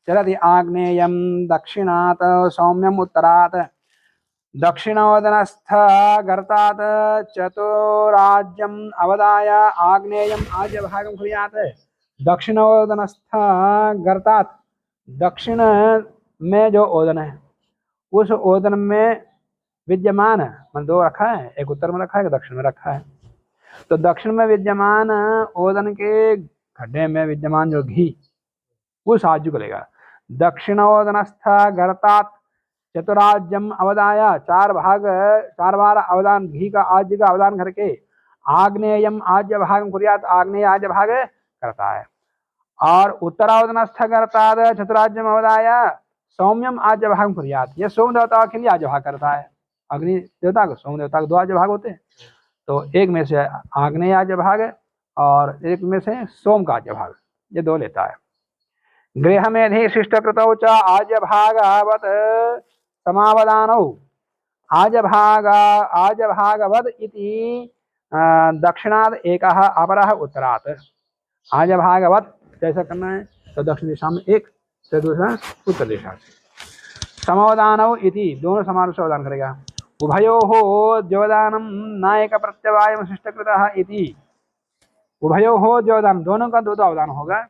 चलति आग्नेयम दक्षिणात् सौम्यम उत्तरात्, दक्षिणोदनस्थ गर्तात् चतुराज्यम अवदाय आग्नेयम आज्यभागम कुर्यात्। दक्षिणोदनस्थ गर्तात्, दक्षिण में जो ओदन है उस ओदन में विद्यमान, मन दो रखा है, एक उत्तर में रखा है, एक दक्षिण में रखा है। तो दक्षिण में विद्यमान ओदन के खड्डे में विद्यमान जो घी उस आज्य को लेगा। दक्षिणोदनस्थ गर्तात् चतुराज्यम अवदाय, चार बार अवदान, घी का आज्य का अवदान करके आग्नेयम आज्य भाग कुर्यात्, आग्नेय आज्य भाग करता है। और उत्तरावदनस्थ गर्तात् चतुराज्यम अवदाय सौम्यम आज्य भाग कुर्यात्, ये सोम देवता के लिए आज्य भाग करता है। अग्नि देवता को, सोम देवता को दो आज्य भाग होते हैं, तो एक में से आग्नेय आज्य भाग और एक में से सोम का आज्य भाग, ये दो लेता है। गृह मेधि शिष्टकृतौ च आज्य भागवत समावदानौ आज्य भागवद इति दक्षिणाद एकः अपरः उत्तरात्। आज्य भागवत कैसा करना है, तो दक्षिण दिशा में एक, तो दूसरा उत्तर दिशा से। समावदानौ इति दोनों समारोह से अवदान करेगा। उभयोः द्योदानं नायक प्रत्यवायम शिष्टकृतः इति, उभयोः द्योदान दोनों का दो दो अवदान होगा।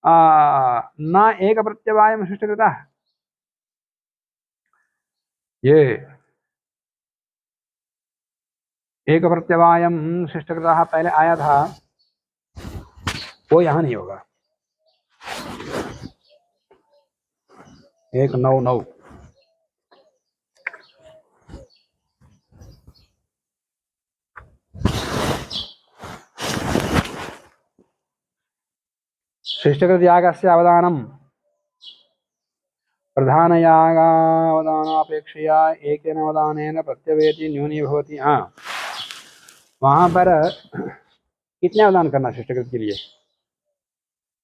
न एक प्रत्यवायम शिष्टकृतः, ये एक प्रत्यवायम शिष्टकृतः पहले आया था, वो यहाँ नहीं होगा। 199 शिष्टकृत यागस्य अवदानम प्रधान यागावदानापेक्षया एकेन अवदानेन प्रत्यवेति न्यूनी भवति। हाँ, वहां पर कितने अवदान करना शिष्टकृत के लिए,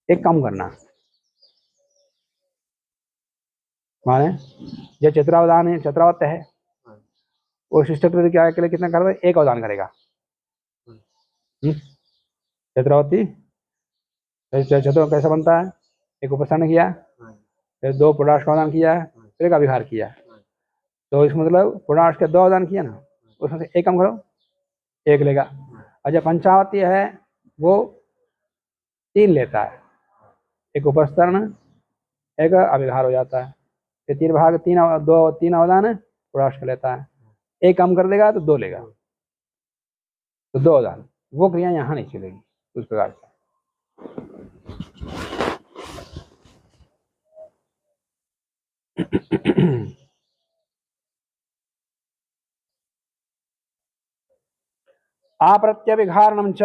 एक कम करना, माने जो चित्रावदान है, चित्रावत है, वो शिष्टकृत के लिए कितना कर रहा है, एक अवदान करेगा। चित्रावती चतुर कैसा बनता है, एक उपस्थान किया, फिर दो पुराश का अवदान किया, फिर एक अभिहार किया, तो इस मतलब पुराश के दो अवदान किया ना, उसमें से एक कम करो, एक लेगा। और जब पंचावती है वो 3 लेता है, एक उपस्थान एक अभिहार हो जाता है, फिर 3 भाग 3 अवदान पुराश का लेता है, एक कम कर देगा तो 2 लेगा, तो 2 अवदान। वो क्रिया यहाँ नहीं चलेगी उस प्रकार से। अप्रत्यभिघारणं च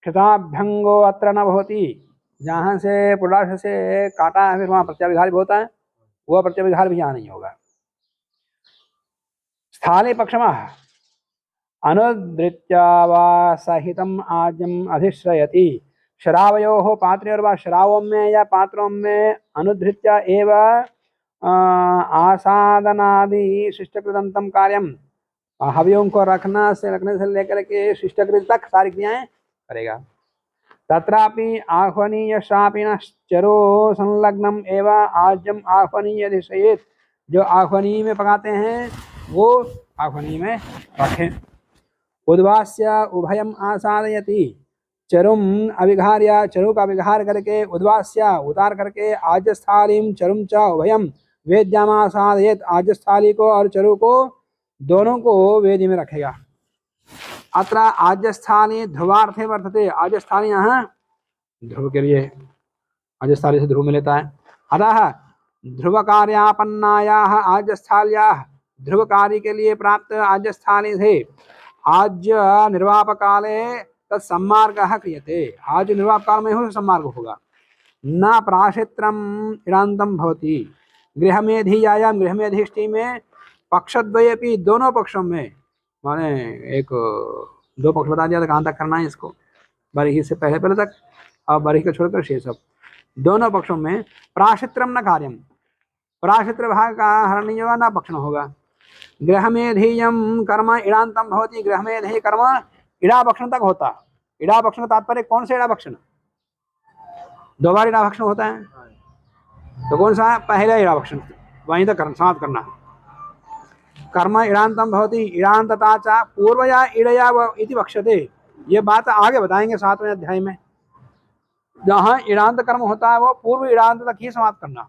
क्षताभ्यंगो अत्र न भवति, जहाँ से पुराश से काटा है फिर वहाँ प्रत्याभिघार भी होता है, वो प्रत्याभिघार भी यहाँ नहीं होगा। स्थाले पक्षमः अनुधृत्या वा सहितम् आज्यम् अधिश्रयति, शरावयोः पात्रे वा शरावों में या पात्रों में अनुधृत्या एव आसादनादि शिष्टकृतंतम कार्यम, हवियों को रखने से लेकर के शिष्टकृत तक सारी क्रियाएं करेगा। तत्रापि आह्वनीय शापिनश्चरो संलग्नम एवं आज्यम आह्वनीय दिशयेत, जो आह्वनीय में पकाते हैं वो आह्वनीय में रखें। उद्वास्य उभयम आसादयति, चरुम अभिघार्य, चरु का अभिघार करके, उद्वास्य उतार करके, आज्यस्थालीम चरुम च उभयम वेद्यामासादयत, आज्यस्थाली को और चरु को दोनों को वेदी में रखेगा। अत्र आज्यस्थानी ध्रुवार्थे वर्तते, आज्यस्थानी यहाँ ध्रुव के लिए, आज्यस्थाली से ध्रुव में लेता है। अतः ध्रुव कार्यापन्नायाः आज्यस्थाल्याः, ध्रुव कार्य के लिए प्राप्त आज्यस्थानी से आज्य निर्वाप काले तत्सम्मार्गः क्रियते, आज्य निर्वाप काल में हो सम्मार्ग होगा। न प्राशित्रम इडान्तम भवति, गृहमेधियायाम, गृहमेधिष्टि में पक्षद्वयेपि, दोनों पक्षों में, माने एक 2 पक्ष बता दिया था कहाँ तक करना है इसको, बरही से पहले तक और बरही को छोड़कर शेष सब, दोनों पक्षों में प्राशित्रम न कार्यम, प्राशित्र भाग का हरण नहीं होगा, ना भक्षण होगा। गृहमेधीयम कर्म इडान्तम भवति, गृहमेधेय कर्म इड़ा भक्षण तक होता। इड़ा भक्षण तात्पर्य कौन से इड़ा भक्षण, 2 बार इड़ा भक्षण होता है, तो कौन सा है, पहला इड़ा भक्षण, वहीं तक समाप्त करना। कर्म इडान्तम भवति, इडान्तता च पूर्वया इडया इति वक्ष्यते, ये बात आगे बताएंगे 7वें अध्याय में। जहाँ इडान्त कर्म होता है वो पूर्व इडान्त तक ही समाप्त करना।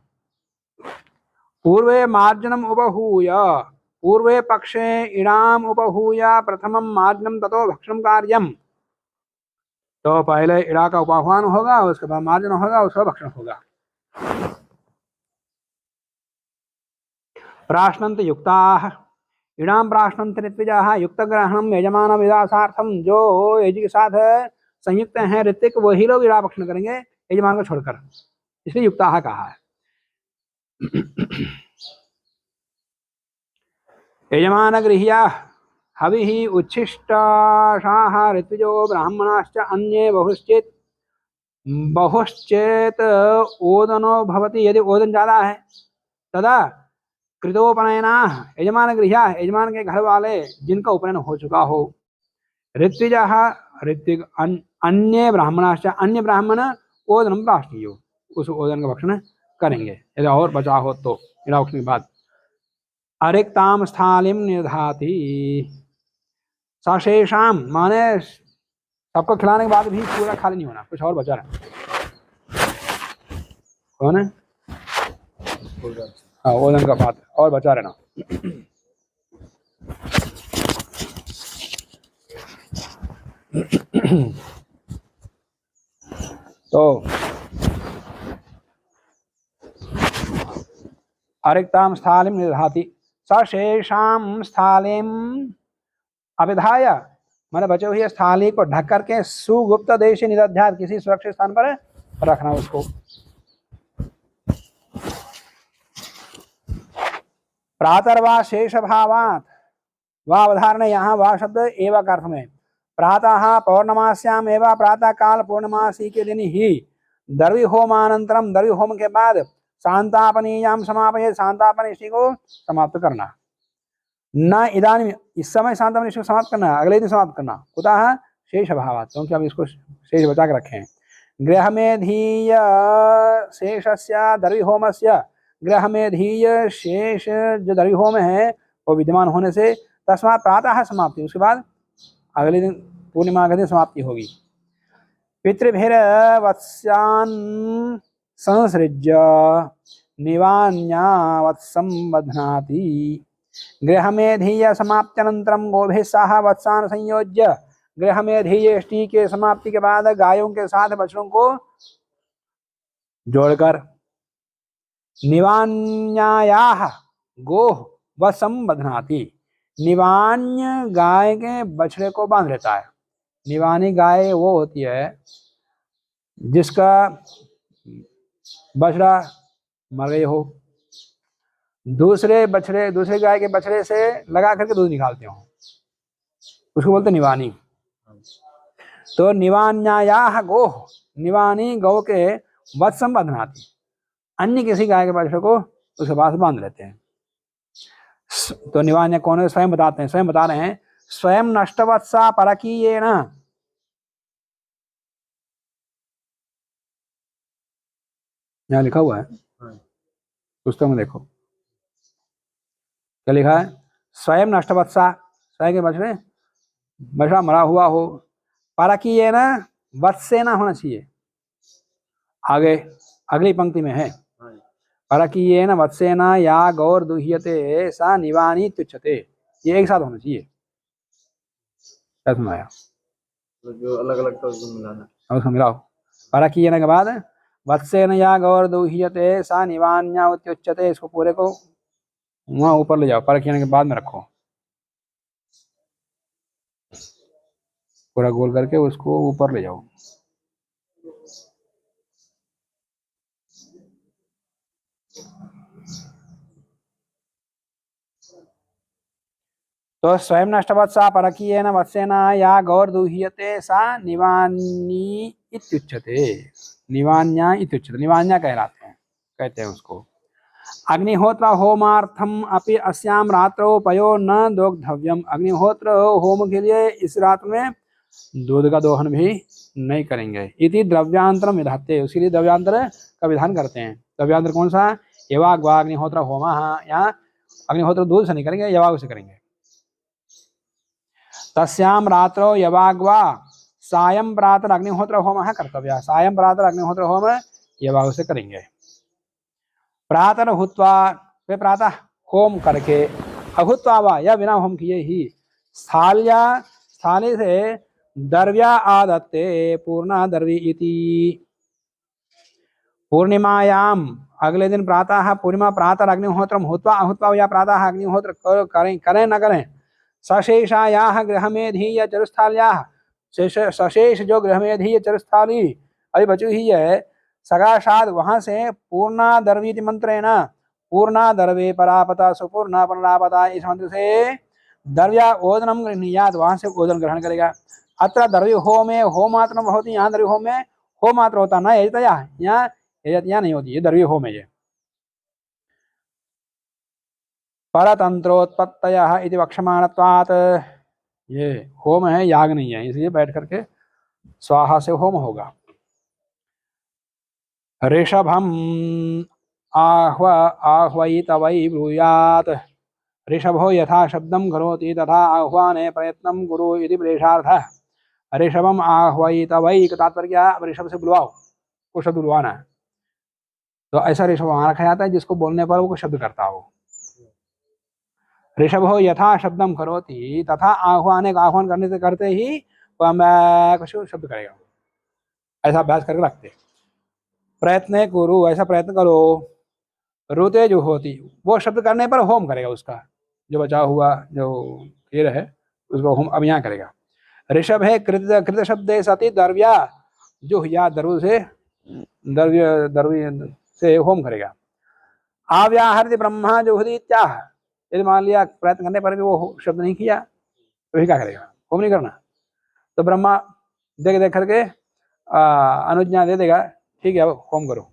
पूर्वे मार्जनम उपहूय, पूर्वे पक्षे इडाम उपहूय प्रथमम मार्जनम ततो भक्षणम कार्यम, तो पहले इड़ा का उपाह्वान होगा, उसके बाद मार्जन होगा, उसका भक्षण होगा। प्राश्नन्त युक्ताः, इडाम प्राश्नन्त ऋत्विजाः, युक्त ग्रहणम यजमान विदासार्थम, जो यजि के साथ संयुक्त हैं ऋत्विक वही लोग इड़ा भक्षण करेंगे यजमान को छोड़कर, इसलिए युक्ताः कहा है। यजमान गृह्या हविः उच्छिष्टाशाः ऋत्विजो ब्राह्मणाश्च अन्ये बहुश्चेत ओदनो भवति। यदि ओदन ज्यादा है तदा कृतोपनयना यजमान गृह्या यजमान के घर वाले जिनका उपनयन हो चुका हो। ऋत्विजः ऋत्विक अन्य ब्राह्मणाश्च अन्य ब्राह्मण ओदनम प्राश्नीयो उस ओदन का भक्षण करेंगे यदि और बचा हो तो। के बाद अरिक्ताम स्थालिम निर्धाति सशेषाम माने सबको खिलाने के बाद भी पूरा खाली नहीं होना, कुछ और बचा रहा कौन है? हाँ ओदन का पात्र और बचा रहना। तो अरिक्ताम स्थालिम निर्धाति सशेषाम स्थालिम अभिधाय मैंने बचे हुए स्थाली को ढक करके सुगुप्त देश निदध्यात किसी सुरक्षित स्थान पर रखना उसको। प्रातर्वा शेष भावात वह अवधारण यहाँ वह शब्द एवं अर्थ में प्रातः पौर्णमास्याम एवं प्रातः काल पूर्णमासी के दिन ही दर्वी होमानंतरम दर्वी होम के बाद शांतापनीयाम समापय शांतापन इसी को समाप्त करना। न इदानी इस समय शांतापन इसी को समाप्त करना, अगले दिन समाप्त करना। कुतः शेष भावात क्योंकि अब इसको शेष बचा के रखे हैं। गृह में धीय शेषस्य दर्वी होमस्य गृह में धीय शेष जो दर्वी होम है वो विद्यमान होने से तस्मात् प्रातः समाप्ति उसके बाद अगले दिन पूर्णिमा के दिन समाप्ति होगी। पितृभिर वत्स्यान् संसृज्य निवान्या वत्सं बध्नाति गृह में धीय समाप्त्यनंतरम गोभिः सह वत्सान् संयोज्य गृह में धीयष्टि के समाप्ति के बाद गायों के साथ बछड़ों को जोड़कर निवान्यायाः गोः वत्सं बध्नाति निवान्य गाय के बछड़े को बांध लेता है। निवानी गाय वो होती है जिसका बछड़ा मर गई हो, दूसरे गाय के बछड़े से लगा करके दूध निकालते हो, उसको बोलते निवानी। तो निवान्यायाः गोः निवानी गौ के वत्सं बध्नाति अन्य किसी गाय के बछड़े को उसके पास बांध लेते हैं। तो निवान्य कौन है? स्वयं बताते हैं, स्वयं बता रहे हैं स्वयं नष्टवत्सा परकीयेन यहाँ लिखा हुआ है पुस्तक में देखो क्या लिखा है। स्वयं नष्टवत्सा स्वयं के बछड़ा मरा हुआ हो, परकीयेन वत्सेन होना चाहिए, आगे अगली पंक्ति में है परकीयेन वत्सेन या गौर दुह्यते सा निवानी तुच्छते, ये एक साथ होना चाहिए। क्या सुनाया जो अलग अलग तो मिलाना अब उसको मिलाओ। परकीयेन के बाद वत्सेन या गौर दुह्यते सा निवान्या उच्यते, इसको पूरे को वहां ऊपर ले जाओ, परकीयेन के बाद में रखो पूरा गोल करके उसको ऊपर ले जाओ। तो स्वयं नष्टवत्सा परकीयेन वत्सेन या गौर दुह्यते सा निवानी इत्युच्यते, निवान्या इत्युच्यते, निवान्या कहते हैं उसको। अग्निहोत्र होमार्थम अपि अस्याम रात्रौ पयो न दोग्धव्यम, अग्निहोत्र होम के लिए इस रात में दूध का दोहन भी नहीं करेंगे। इति द्रव्यांतरम विधाते, उसके लिए द्रव्यांतर का विधान करते हैं। द्रव्यांतर कौन सा? यवाग्वा अग्निहोत्र होमा, यहाँ अग्निहोत्र दूध से नहीं करेंगे, यवाग से करेंगे। तस्याम रात्रो यवाग्वा सायं प्रातः अग्निहोत्र होम कर्तव्य, सायं प्रातः अग्निहोत्र होम यवाग से करेंगे। प्रातः हुत्वा वे प्रातः होम करके अहुत्वा वा या बिना होम किए ही स्थाली से दर्व्या आदत्ते पूर्णा दर्वी इति, पूर्णिमायाम अगले दिन प्रातः पूर्णिमा प्रातः अग्निहोत्रम हुत्वा अहुत्वा या प्रातः अग्निहोत्र करें न करें सशेषायाः गृहमेधीय चरुस्थाल्याः, सशेष जो गृहमेधीय चरुस्थाली अभी बची हुई है सगाशाद वहां से पूर्णा दर्वीति मंत्रेण पूर्णा दर्वे परापता सुपूर्णा परापता इस मंत्र से द्रव्य ओदनम गृह्णीयात्, वहां से ओदन ग्रहण करेगा। अत्र द्रव्य होमे होमात्र होती, यहाँ द्रव्य होम में होमात्र होता ना एजतया, यहाँ एजतया नहीं होती, ये द्रव्य होम है। ये परतंत्रोत्पत्तयः इति वक्षमाणत्वात्, ये होम है, याग नहीं है, इसलिए बैठ करके स्वाहा से होम होगा। ऋषभम आह्वयित वै ब्रूयात्, ऋषभो यथा शब्दम करोति तथा आह्वाने प्रयत्नं कुरु इति प्रेषार्थः। ऋषभम आह्वयित वै का तात्पर्य क्या है? ऋषभ से बुलवाओ, को शब्द बुलवाना है। तो ऐसा ऋषभ वहां रखा जाता है जिसको बोलने पर वो शब्द करता हो। ऋषभो यथा शब्दम करोति तथा आह्वाने का आह्वान करने से करते ही कुछ शब्द करेगा, ऐसा अभ्यास करके रखते। प्रयत्न करो, ऐसा प्रयत्न करो। रोते जो होती, वो शब्द करने पर होम करेगा, उसका जो बचा हुआ जो खीर है उसको होम अब यहाँ करेगा। ऋषभ है कृत, कृत शब्द सती द्रव्या, जो या द्रव्य से होम करेगा। आव्याहृति ब्रह्मा जो हुदी त्याह, यदि मान लिया प्रयत्न करने पर भी वो शब्द नहीं किया तो फिर क्या करेगा? होम नहीं करना। तो ब्रह्मा देख देख करके अनुज्ञा दे देगा, ठीक है होम करो।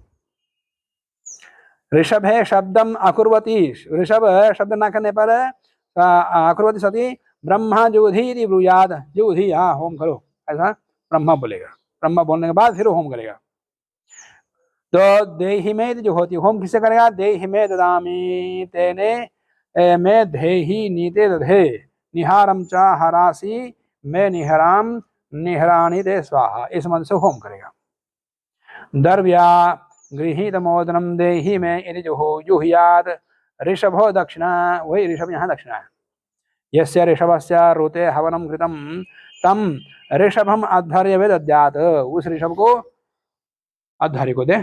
ऋषभ है शब्दम अकुर्वती, ऋषभ शब्द न करने पर अकुर्वती सती ब्रह्मा जुधि ब्रूयाद, जुधि हाँ होम करो, ऐसा ब्रह्मा बोलेगा। ब्रह्मा बोलने के बाद फिर होम करेगा। तो देहि में जो होती होम किससे करेगा? देहि में ददामी तेने में धेहि नीते दधे निहारम च हरासी मैं निहराम निहराणी दे स्वाहा, इस मन से होम करेगा। द्रव्या गृहीत मोदनम देहि में यदि जो हो जुहुयाद, ऋषभो दक्षिणा, वही ऋषभ यहाँ दक्षिणा है। यस्य ऋषभस्य ऋते हवनम कृतम तम ऋषभम अध्वर्य दद्यात्, उस ऋषभ को अध्वर्य को दे।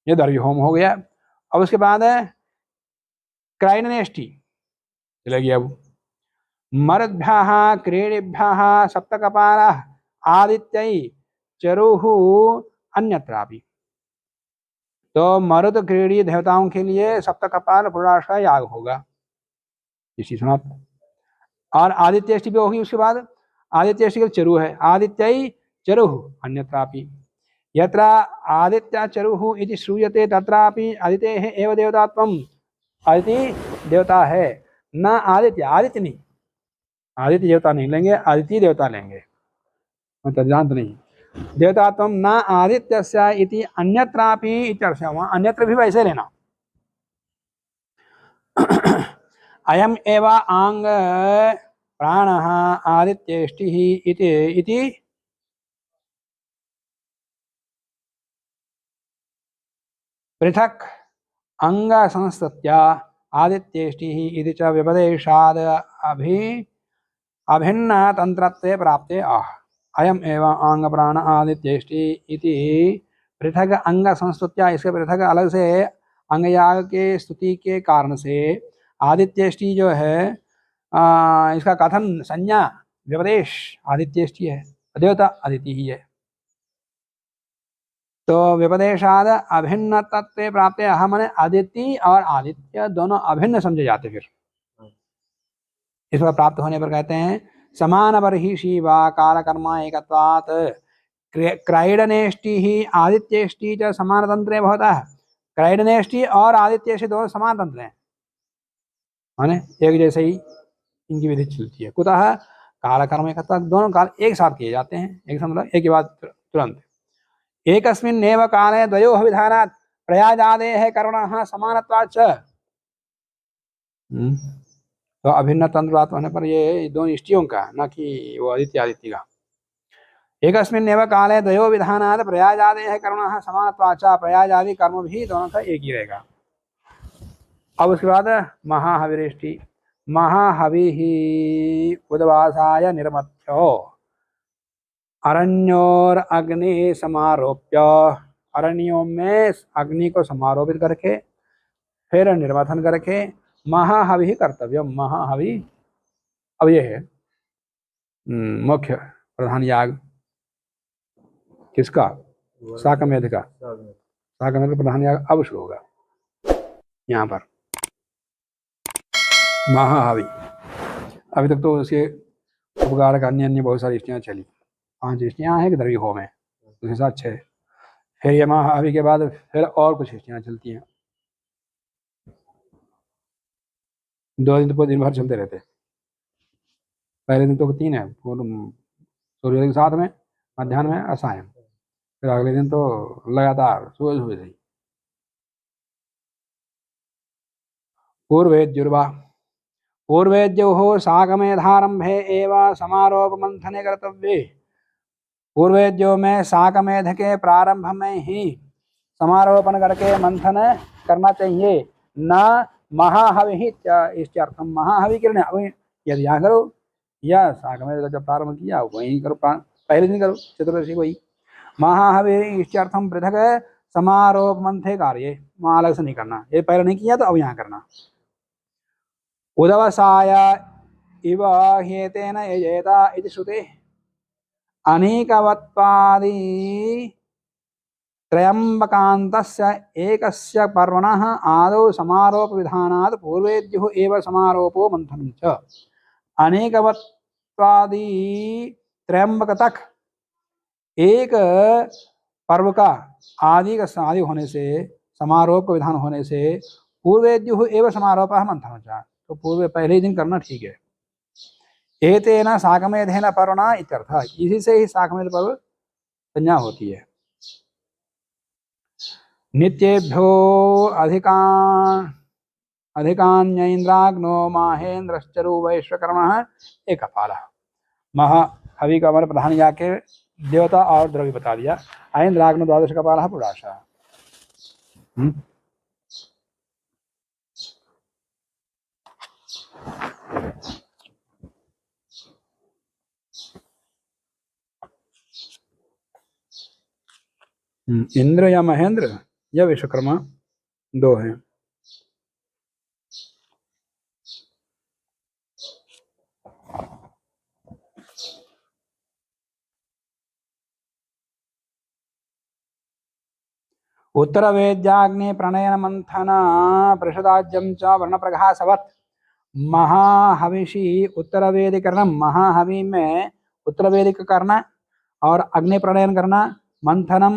ये द्रव्य होम हो गया। अब उसके बाद है क्राइनेष्टि चलेगी। अब मरुद्भ्यः क्रीडिभ्यः सप्तकपालः आदित्यै चरुः अन्यत्रापि, तो मरुद क्रीड़ी देवताओं के लिए सप्तकपाल पुरुष का याग होगा, इसी समाप्त। और आदित्यष्टि भी होगी उसके बाद। आदित्यष्टि के चरु है, आदित्यै चरुः अन्यत्रापि, यत्र आदित्य चरुः इति श्रूयते तत्रापि आदितेः एव देवतात्वम्, आदिति देवता है न आदित्य, आदित्य नहीं, आदित्य देवता नहीं लेंगे, आदित्य देवता लेंगे, तद्जांत नहीं। देवतात्वम न आदित्यस्य इति अन्यत्रापि इत्यर्थ, वहां अन्यत्र भी वैसे लेना। अयम एव आंग प्राणः आदित्येष्टिः इति पृथक् अंग संस्तत्या आदित्येष्टिः इति च व्यपदेशाद् अभिन्न तंत्रत्वे प्राप्ते आह। अयम एवं अंग प्राण आदित्येष्टि इति पृथक अंग संस्तुत्या, इसके पृथक अलग से अंगयाग के स्तुति के कारण से आदित्येष्टि जो है इसका कथन संज्ञा व्यपदेश आदित्येष्टि है, देवता आदित्य ही है। तो व्यपदेशाद अभिन्न तत्व प्राप्त, हमने आदित्य और आदित्य दोनों अभिन्न समझे जाते। फिर इसका प्राप्त होने पर कहते हैं समान बर्हिषि वा काल कर्मा एकत्वात् क्राइडनेष्टि ही आदित्येष्टि च समान तंत्रे भवतः। क्राइडनेष्टि और आदित्येष्टि दोनों समान तंत्र हैं, माने एक जैसे ही इनकी विधि चलती है। कुतः काल कर्म एकत्वात्, दोनों काल एक साथ किए जाते हैं, एक मतलब एक के बाद तुरंत। एकस्मिन्नेव काले द्वयोः विधानात् प्रयाजादेः कर्मणः समानत्वाच्च, तो अभिन्न तंत्र होने पर ये दोनों इष्टियों का, न कि वो आदित्य आदित्य का। एकस्मिन्नेव काले द्वयो विधानात् प्रयाजादेः कर्मणः समानत्वाच्च, प्रयाजादि कर्म भी दोनों का एक ही रहेगा। अब उसके बाद महाहविरेष्टि, महाहविः उद्वासाय निर्मथ्यो अरण्योर अग्नि समारोप्य, अरण्यों में अग्नि को समारोपित करके फिर निर्वाधन करके महाहवि कर्तव्य। महाहवि अब ये है मुख्य प्रधान याग किसका? साकमेध का। साकमेध का प्रधान याग अब शुरू होगा यहाँ पर। महाहवि अभी तक तो उसके उपकारक अन्य अन्य बहुत सारी स्त्रियाँ चली, 5 स्त्रियाँ हैं कि द्रव्य होम है, उसके साथ 6, फिर ये महाहवि के बाद फिर और कुछ स्त्रियाँ चलती हैं। 2 दिन तो दिन भर चलते रहते। पहले दिन तो 3 है, सूर्योदय के साथ में, मध्याह्न में और सायं, फिर अगले दिन तो लगातार सुबह सुबह से ही। पूर्वेद्युर्वा पूर्वेद्योः साकमेधारंभे एव समारोपमंथने कर्तव्ये। पूर्वेद्यो में साकमेध के प्रारंभ में ही समारोपण करके मंथन करना चाहिए, न महाहवि इत्यर्थम। महाहवि के लिए यदि यहाँ करो या साकमेध का जब प्रारंभ किया वहीं करो, पहले दिन करो चतुर्दशी वही। महाहवि इत्यर्थम पृथक समारोप मंथे कार्य, वहाँ अलग से नहीं करना, ये पहले नहीं किया तो अब यहाँ करना। उदवसाय इव ह्येतेन यजेता इति श्रुते अनेकवत्वादि त्रयम्बकान्तस्य एकस्य पर्वणः आदौ समारोप विधानात् पूर्वेद्युः एव समारोपो मंथनं च। अनेकवत्वादि त्रयम्बक तक एक पर्व का आदि का आदि होने से, समारोप का विधान होने से पूर्वेद्युः एव समारोपः मंथनं च, तो पूर्व पहले ही दिन करना ठीक है। एतेन साकमेधेन पर्वणा इत्यर्थ, इसी से ही साकमेध पर्व संज्ञा होती है। नित्येभ्यो अधिकान्यैन्द्राग्नो माहेन्द्रश्चरु वैश्वकर्मः एकपालः। महाहवि का हमारे प्रधान जाके देवता और द्रव्य बता दिया। ऐन्द्राग्नो द्वादश कपालः पुराशः। इंद्र या महेंद्र या विश्वकर्मा 2 हैं। उत्तरवेद्याग्नि प्रणयन मंथन पृषदाज्यम च वर्णप्रघासवत्। महाहविषि उत्तरवेदी करना, महाहवि में उत्तरवेदी का करना और अग्नि प्रणयन करना, मंथनम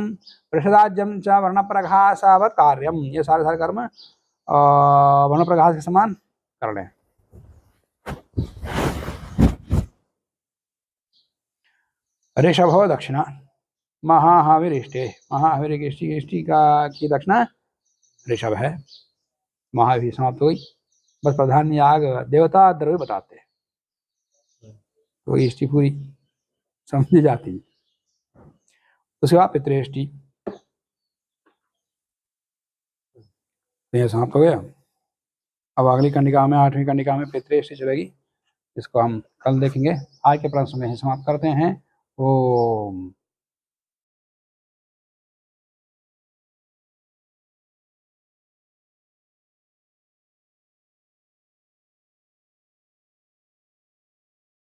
पृषदाज्यम च वर्णप्रघासवत् कार्यम, ये सारे कर्म वर्णप्रघास के समान कर लें। ऋषभो दक्षिणा महाहविरिष्टे, महाहविरिष्टि की दक्षिणा ऋषभ है। महाहवि समाप्त हुई, बस प्रधान याग देवता द्रव्य बताते हैं, तो इष्टि पूरी समझी जाती। उसके बाद पितृष्टि, तो यह समाप्त हो गया। अब अगली कंडिका में 8वीं कंडिका में पितृष्टि चलेगी, इसको हम कल देखेंगे। आज के प्रश्न में ही समाप्त करते हैं। ओम